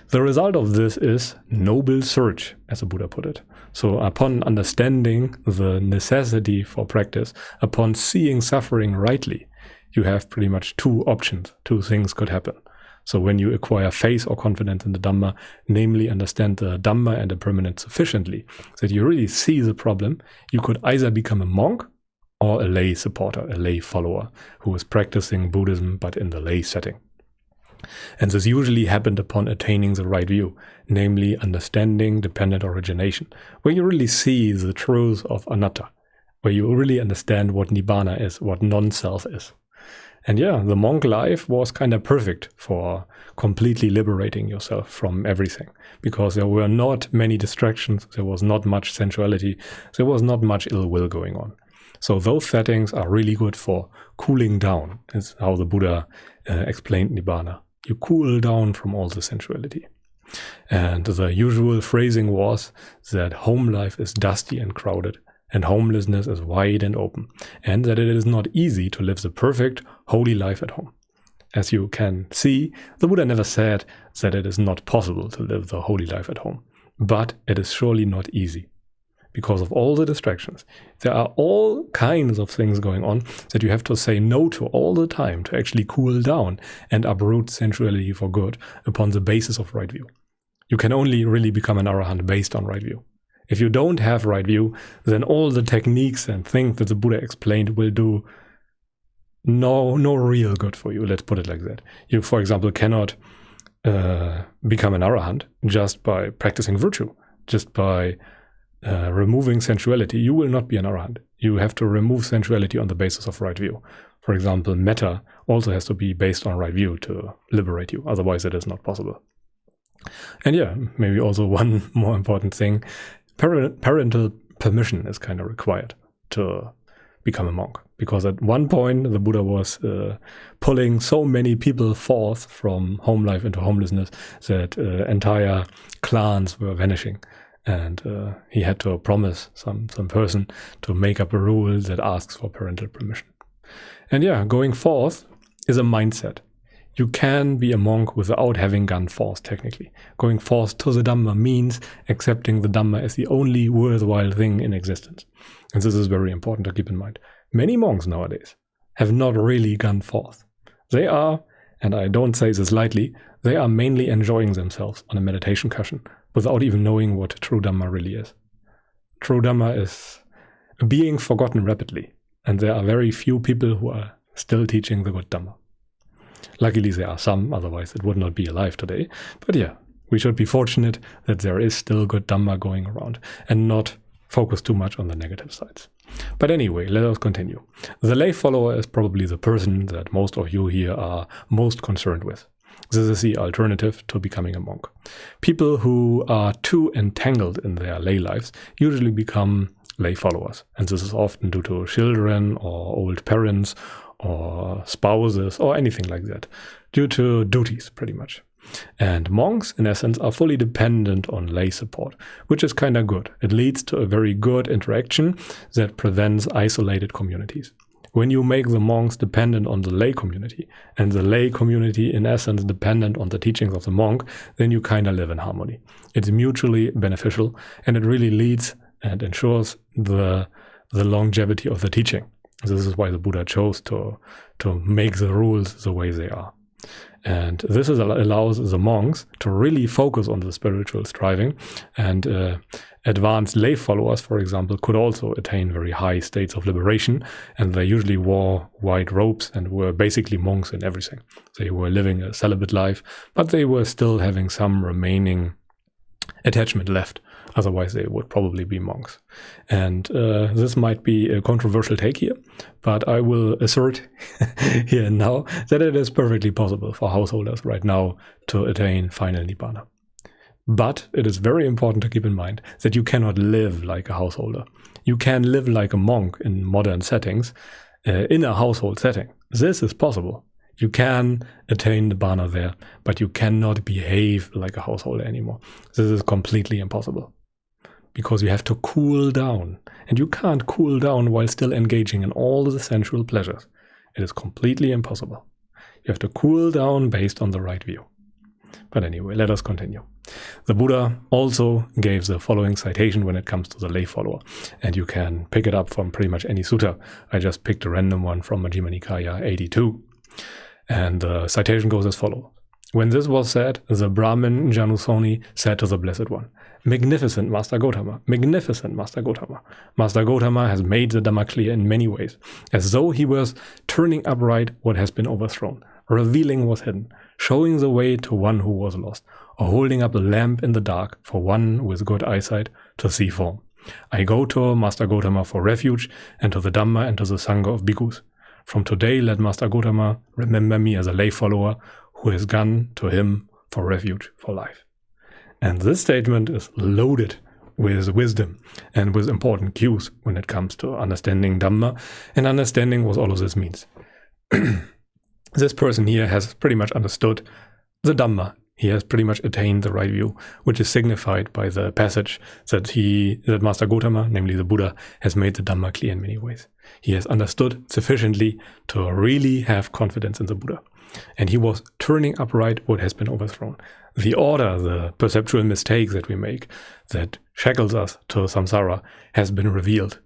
Speaker 1: the result of this is noble search, as the Buddha put it. So upon understanding the necessity for practice, upon seeing suffering rightly, you have pretty much two options. Two things could happen. So when you acquire faith or confidence in the Dhamma, namely understand the Dhamma and impermanence sufficiently, that you really see the problem, you could either become a monk or a lay supporter, a lay follower, who is practicing Buddhism but in the lay setting. And this usually happened upon attaining the right view, namely understanding dependent origination, where you really see the truth of anatta, where you really understand what nibbana is, what non-self is. And yeah, the monk life was kind of perfect for completely liberating yourself from everything, because there were not many distractions, there was not much sensuality, there was not much ill will going on. So those settings are really good for cooling down, is how the Buddha explained nibbana. You cool down from all the sensuality. And the usual phrasing was that home life is dusty and crowded, and homelessness is wide and open, and that it is not easy to live the perfect, holy life at home. As you can see, the Buddha never said that it is not possible to live the holy life at home, but it is surely not easy. Because of all the distractions, there are all kinds of things going on that you have to say no to all the time to actually cool down and uproot sensuality for good upon the basis of right view. You can only really become an arahant based on right view. If you don't have right view, then all the techniques and things that the Buddha explained will do no real good for you. Let's put it like that. You, for example, cannot become an arahant just by practicing virtue, just by removing sensuality. You will not be an arahant. You have to remove sensuality on the basis of right view. For example, metta also has to be based on right view to liberate you. Otherwise, it is not possible. And yeah, maybe also one more important thing. Parental permission is kind of required to become a monk, because at one point the Buddha was pulling so many people forth from home life into homelessness that entire clans were vanishing, and he had to promise some person to make up a rule that asks for parental permission. And yeah, going forth is a mindset. You can be a monk without having gone forth, technically. Going forth to the Dhamma means accepting the Dhamma as the only worthwhile thing in existence. And this is very important to keep in mind. Many monks nowadays have not really gone forth. They are, and I don't say this lightly, they are mainly enjoying themselves on a meditation cushion without even knowing what true Dhamma really is. True Dhamma is being forgotten rapidly, and there are very few people who are still teaching the good Dhamma. Luckily there are some, otherwise it would not be alive today. But yeah, we should be fortunate that there is still good Dhamma going around and not focus too much on the negative sides. But anyway, let us continue. The lay follower is probably the person that most of you here are most concerned with. This is the alternative to becoming a monk. People who are too entangled in their lay lives usually become lay followers. And this is often due to children or old parents or spouses or anything like that, due to duties pretty much. And monks, in essence, are fully dependent on lay support, which is kind of good. It leads to a very good interaction that prevents isolated communities. When you make the monks dependent on the lay community, and the lay community, in essence, dependent on the teachings of the monk, then you kind of live in harmony. It's mutually beneficial, and it really leads and ensures the longevity of the teaching. This is why the Buddha chose to make the rules the way they are. And this allows the monks to really focus on the spiritual striving, and advanced lay followers, for example, could also attain very high states of liberation, and they usually wore white robes and were basically monks in everything. They were living a celibate life, but they were still having some remaining attachment left. Otherwise, they would probably be monks. And this might be a controversial take here, but I will assert here and now that it is perfectly possible for householders right now to attain final Nibbana. But it is very important to keep in mind that you cannot live like a householder. You can live like a monk in modern settings, in a household setting. This is possible. You can attain Nibbana there, but you cannot behave like a householder anymore. This is completely impossible, because you have to cool down, and you can't cool down while still engaging in all the sensual pleasures. It is completely impossible. You have to cool down based on the right view. But anyway, let us continue. The Buddha also gave the following citation when it comes to the lay follower, and you can pick it up from pretty much any sutta. I just picked a random one from Majjhima Nikaya 82. And the citation goes as follows. When this was said, the Brahmin Janusoni said to the Blessed One, "Magnificent Master Gotama, magnificent Master Gotama. Master Gotama has made the Dhamma clear in many ways, as though he was turning upright what has been overthrown, revealing what's hidden, showing the way to one who was lost, or holding up a lamp in the dark for one with good eyesight to see form. I go to Master Gotama for refuge, and to the Dhamma and to the Sangha of Bhikkhus. From today let Master Gotama remember me as a lay follower who has gone to him for refuge for life." And this statement is loaded with wisdom and with important cues when it comes to understanding Dhamma and understanding what all of this means. This person here has pretty much understood the Dhamma. He has pretty much attained the right view, which is signified by the passage that Master Gotama, namely the Buddha, has made the Dhamma clear in many ways. He has understood sufficiently to really have confidence in the Buddha. And he was turning upright what has been overthrown. The order, the perceptual mistake that we make that shackles us to samsara has been revealed.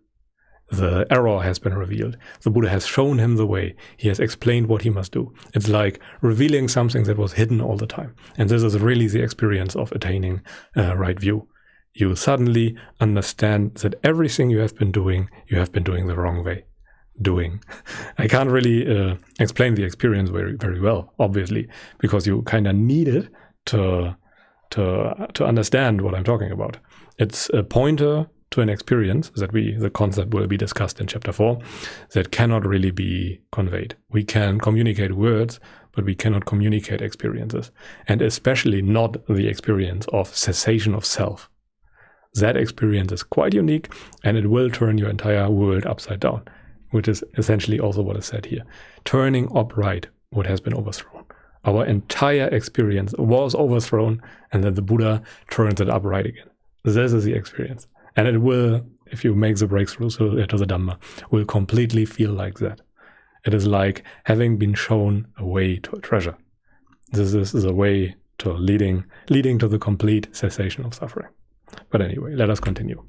Speaker 1: The error has been revealed. The Buddha has shown him the way. He has explained what he must do. It's like revealing something that was hidden all the time. And this is really the experience of attaining right view. You suddenly understand that everything you have been doing the wrong way. I can't really explain the experience very, very well, obviously, because you kind of need it to understand what I'm talking about. It's a pointer to an experience that the concept will be discussed in chapter 4, that cannot really be conveyed. We can communicate words, but we cannot communicate experiences, and especially not the experience of cessation of self. That experience is quite unique, and it will turn your entire world upside down, which is essentially also what is said here. Turning upright what has been overthrown. Our entire experience was overthrown, and then the Buddha turns it upright again. This is the experience. And it will, if you make the breakthrough to the Dhamma, will completely feel like that. It is like having been shown a way to a treasure. This is a way to leading to the complete cessation of suffering. But anyway, let us continue.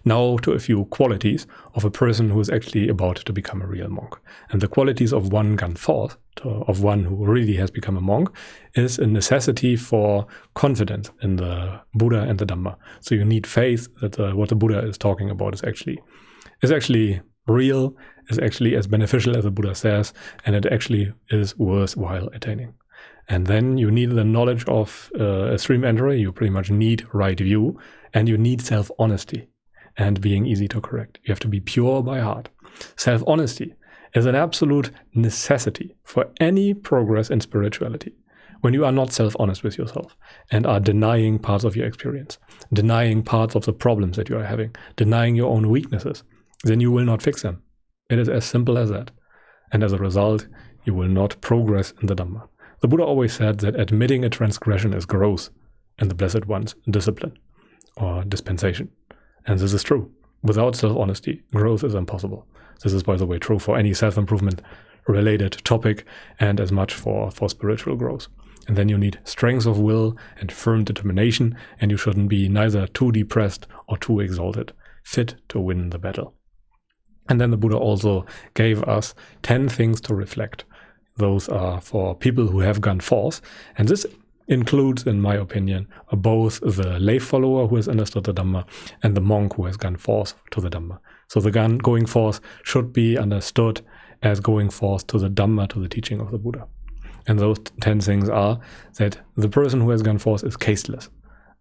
Speaker 1: Now to a few qualities of a person who is actually about to become a real monk. And the qualities of one gone forth, of one who really has become a monk, is a necessity for confidence in the Buddha and the Dhamma. So you need faith that what the Buddha is talking about is actually real, is actually as beneficial as the Buddha says, and it actually is worthwhile attaining. And then you need the knowledge of a stream enterer. You pretty much need right view, and you need self-honesty and being easy to correct. You have to be pure by heart. Self-honesty is an absolute necessity for any progress in spirituality. When you are not self-honest with yourself and are denying parts of your experience, denying parts of the problems that you are having, denying your own weaknesses, then you will not fix them. It is as simple as that. And as a result, you will not progress in the Dhamma. The Buddha always said that admitting a transgression is growth in the Blessed One's discipline or dispensation. And this is true. Without self-honesty, growth is impossible. This is, by the way, true for any self-improvement related topic and as much for spiritual growth. And then you need strength of will and firm determination, and you shouldn't be neither too depressed or too exalted, fit to win the battle. And then the Buddha also gave us 10 things to reflect. Those are for people who have gone forth, and this includes, in my opinion, both the lay follower who has understood the Dhamma and the monk who has gone forth to the Dhamma. So the going forth should be understood as going forth to the Dhamma, to the teaching of the Buddha. And those 10 things are that the person who has gone forth is casteless.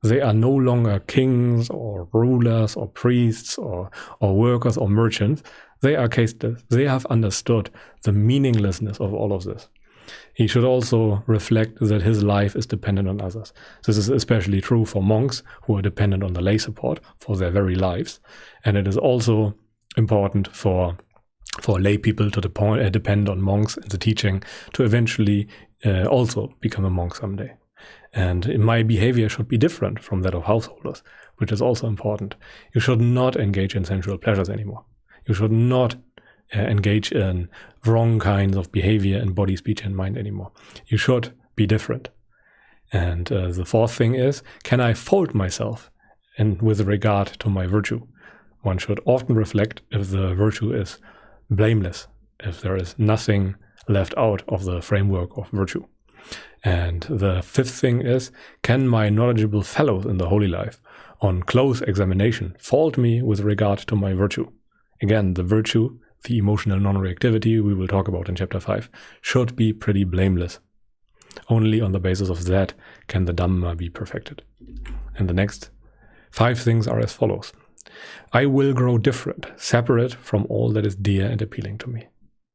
Speaker 1: They are no longer kings or rulers or priests or workers or merchants. They are casteless. They have understood the meaninglessness of all of this. He should also reflect that his life is dependent on others. This is especially true for monks who are dependent on the lay support for their very lives. And it is also important for lay people to depend on monks and the teaching to eventually also become a monk someday. And my behavior should be different from that of householders, which is also important. You should not engage in sensual pleasures anymore. You should not engage in wrong kinds of behavior in body, speech, and mind anymore. You should be different. And the fourth thing is, can I fault myself with regard to my virtue? One should often reflect if the virtue is blameless, if there is nothing left out of the framework of virtue. And the fifth thing is, can my knowledgeable fellows in the holy life on close examination fault me with regard to my virtue? Again, the virtue, the emotional non-reactivity we will talk about in chapter 5, should be pretty blameless. Only on the basis of that can the Dhamma be perfected. And the next 5 things are as follows. I will grow different, separate from all that is dear and appealing to me.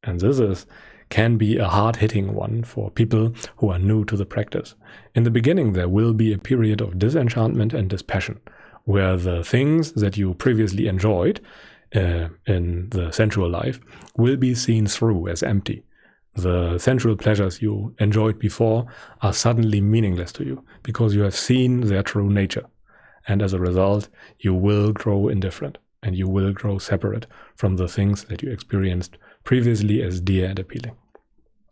Speaker 1: And this can be a hard-hitting one for people who are new to the practice. In the beginning, there will be a period of disenchantment and dispassion, where the things that you previously enjoyed in the sensual life will be seen through as empty. The sensual pleasures you enjoyed before are suddenly meaningless to you because you have seen their true nature. And as a result, you will grow indifferent and you will grow separate from the things that you experienced previously as dear and appealing.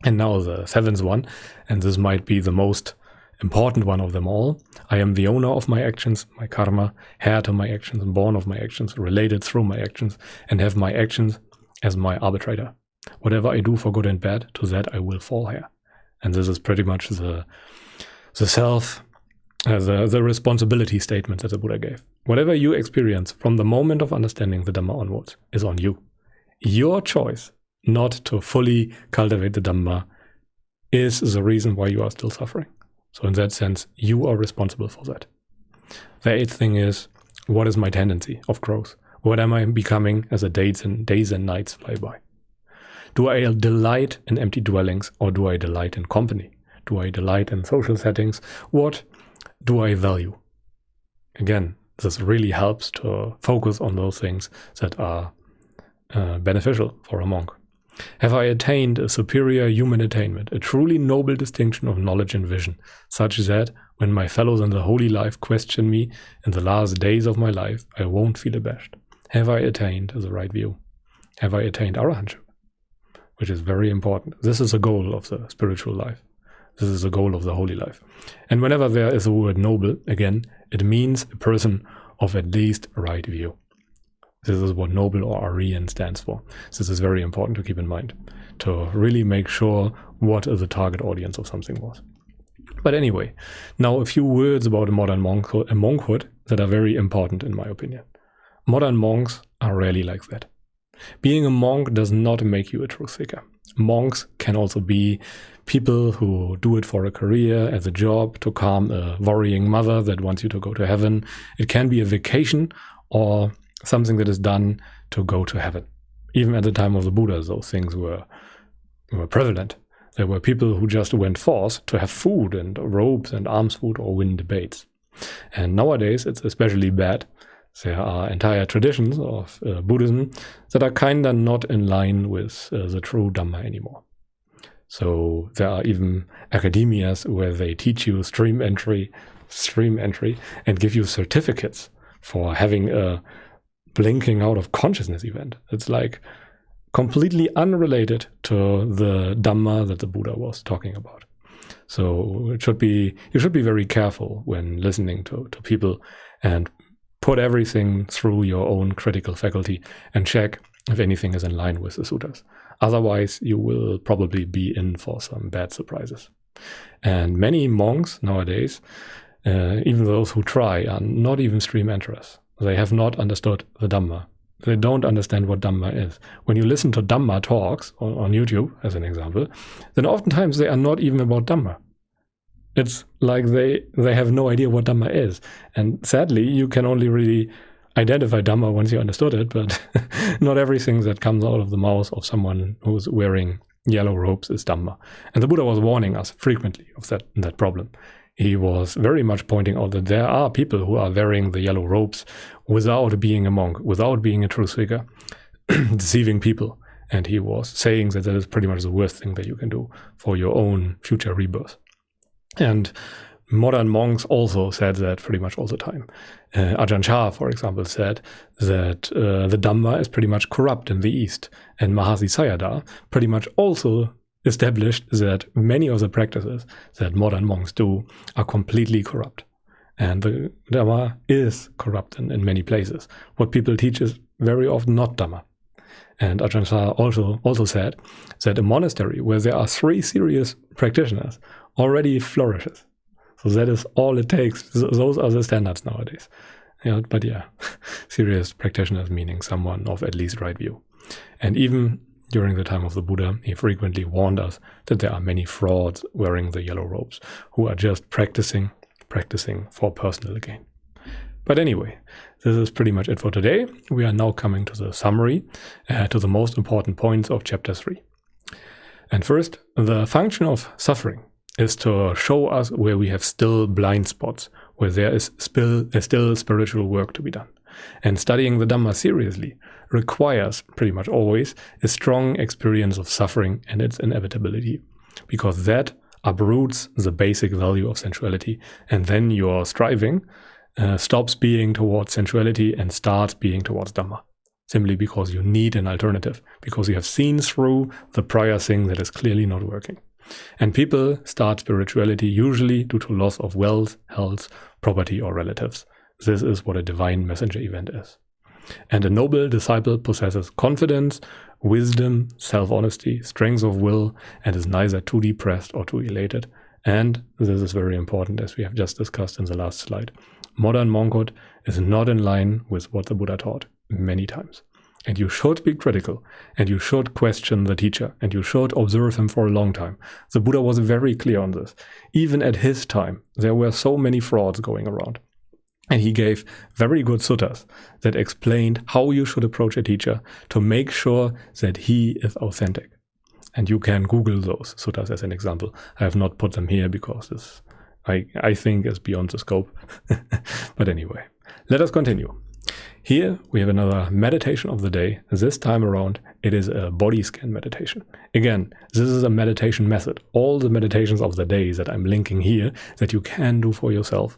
Speaker 1: And now the 7th one, and this might be the most important one of them all. I am the owner of my actions, my karma, heir to my actions, born of my actions, related through my actions, and have my actions as my arbitrator. Whatever I do for good and bad, to that I will fall here. And this is pretty much the responsibility statement that the Buddha gave. Whatever you experience from the moment of understanding the Dhamma onwards is on you. Your choice not to fully cultivate the Dhamma is the reason why you are still suffering. So in that sense, you are responsible for that. The 8th thing is, what is my tendency of growth? What am I becoming as the days and nights fly by? Do I delight in empty dwellings or do I delight in company? Do I delight in social settings? What do I value? Again, this really helps to focus on those things that are beneficial for a monk. Have I attained a superior human attainment, a truly noble distinction of knowledge and vision, such that when my fellows in the holy life question me in the last days of my life, I won't feel abashed? Have I attained the right view? Have I attained arahantship? Which is very important. This is a goal of the spiritual life. This is a goal of the holy life. And whenever there is a word noble, again, it means a person of at least right view. This is what noble or Aryan stands for. This is very important to keep in mind, to really make sure what the target audience of something was. But anyway, now a few words about a modern monkhood that are very important in my opinion. Modern monks are rarely like that. Being a monk does not make you a truth seeker. Monks can also be people who do it for a career, as a job, to calm a worrying mother that wants you to go to heaven. It can be a vacation or something that is done to go to heaven. Even at the time of the Buddha, those things were prevalent. There were people who just went forth to have food and robes and alms food or win debates. And nowadays it's especially bad. There are entire traditions of Buddhism that are kinda not in line with the true Dhamma anymore. So there are even academias where they teach you stream entry, and give you certificates for having a blinking out of consciousness event. It's like completely unrelated to the Dhamma that the Buddha was talking about. So you should be very careful when listening to people and put everything through your own critical faculty and check if anything is in line with the sutras. Otherwise, you will probably be in for some bad surprises. And many monks nowadays, even those who try, are not even stream enterers. They have not understood the Dhamma. They don't understand what Dhamma is. When you listen to Dhamma talks on YouTube, as an example, then oftentimes they are not even about Dhamma. It's like they have no idea what Dhamma is. And sadly, you can only really identify Dhamma once you understood it, but not everything that comes out of the mouth of someone who's wearing yellow robes is Dhamma. And the Buddha was warning us frequently of that problem. He was very much pointing out that there are people who are wearing the yellow robes without being a monk, without being a truth seeker, deceiving people. And he was saying that is pretty much the worst thing that you can do for your own future rebirth. And modern monks also said that pretty much all the time. Ajahn Chah, for example, said that the Dhamma is pretty much corrupt in the East. And Mahasi Sayadaw pretty much also established that many of the practices that modern monks do are completely corrupt. And the Dhamma is corrupt in many places. What people teach is very often not Dhamma. And Ajahn Chah also said that a monastery where there are 3 serious practitioners already flourishes. So that is all it takes. Those are the standards nowadays. But serious practitioners meaning someone of at least right view. And even during the time of the Buddha, he frequently warned us that there are many frauds wearing the yellow robes who are just practicing for personal gain. But anyway, this is pretty much it for today. We are now coming to the summary, to the most important points of chapter 3. And first, the function of suffering is to show us where we have still blind spots, where there is still spiritual work to be done. And studying the Dhamma seriously requires, pretty much always, a strong experience of suffering and its inevitability, because that uproots the basic value of sensuality, and then your striving stops being towards sensuality and starts being towards Dhamma, simply because you need an alternative, because you have seen through the prior thing that is clearly not working. And people start spirituality usually due to loss of wealth, health, property, or relatives. This is what a divine messenger event is. And a noble disciple possesses confidence, wisdom, self-honesty, strength of will, and is neither too depressed or too elated. And this is very important, as we have just discussed in the last slide. Modern monkhood is not in line with what the Buddha taught many times. And you should be critical, and you should question the teacher, and you should observe him for a long time. The Buddha was very clear on this. Even at his time, there were so many frauds going around. And he gave very good suttas that explained how you should approach a teacher to make sure that he is authentic. And you can Google those suttas as an example. I have not put them here because this, I think, is beyond the scope. But anyway, let us continue. Here we have another meditation of the day. This time around, it is a body scan meditation. Again, this is a meditation method. All the meditations of the day that I'm linking here that you can do for yourself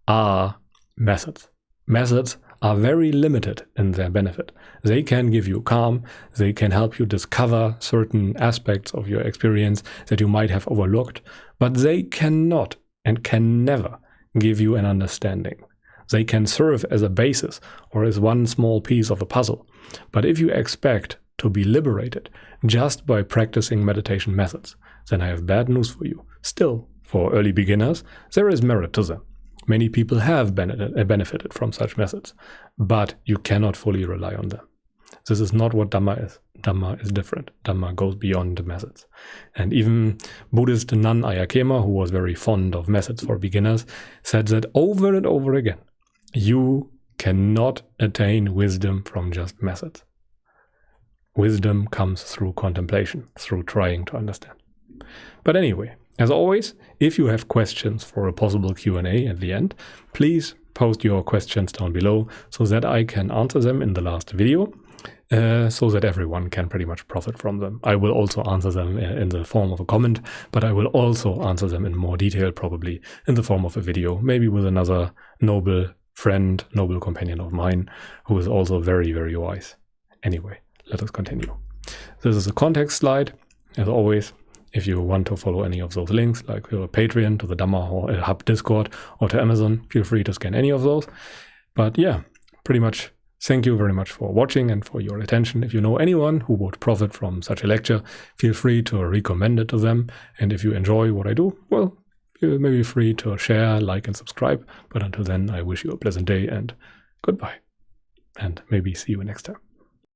Speaker 1: are methods. Methods are very limited in their benefit. They can give you calm. They can help you discover certain aspects of your experience that you might have overlooked, but they cannot and can never give you an understanding. They can serve as a basis or as one small piece of a puzzle. But if you expect to be liberated just by practicing meditation methods, then I have bad news for you. Still, for early beginners, there is merit to them. Many people have benefited from such methods, but you cannot fully rely on them. This is not what Dhamma is. Dhamma is different. Dhamma goes beyond the methods. And even Buddhist nun Ayakema, who was very fond of methods for beginners, said that over and over again, you cannot attain wisdom from just methods. Wisdom comes through contemplation, through trying to understand. But anyway, as always, if you have questions for a possible Q&A at the end, please post your questions down below so that I can answer them in the last video, so that everyone can pretty much profit from them. I will also answer them in the form of a comment, but I will also answer them in more detail, probably in the form of a video, maybe with another noble friend, noble companion of mine, who is also very, very wise. Anyway, let us continue. This is a context slide, as always. If you want to follow any of those links, like to Patreon, to the Dhamma or Hub Discord, or to Amazon, feel free to scan any of those. But yeah, pretty much thank you very much for watching and for your attention. If you know anyone who would profit from such a lecture, feel free to recommend it to them. And if you enjoy what I do, well, you may be free to share, like, and subscribe. But until then, I wish you a pleasant day and goodbye. And maybe see you next time.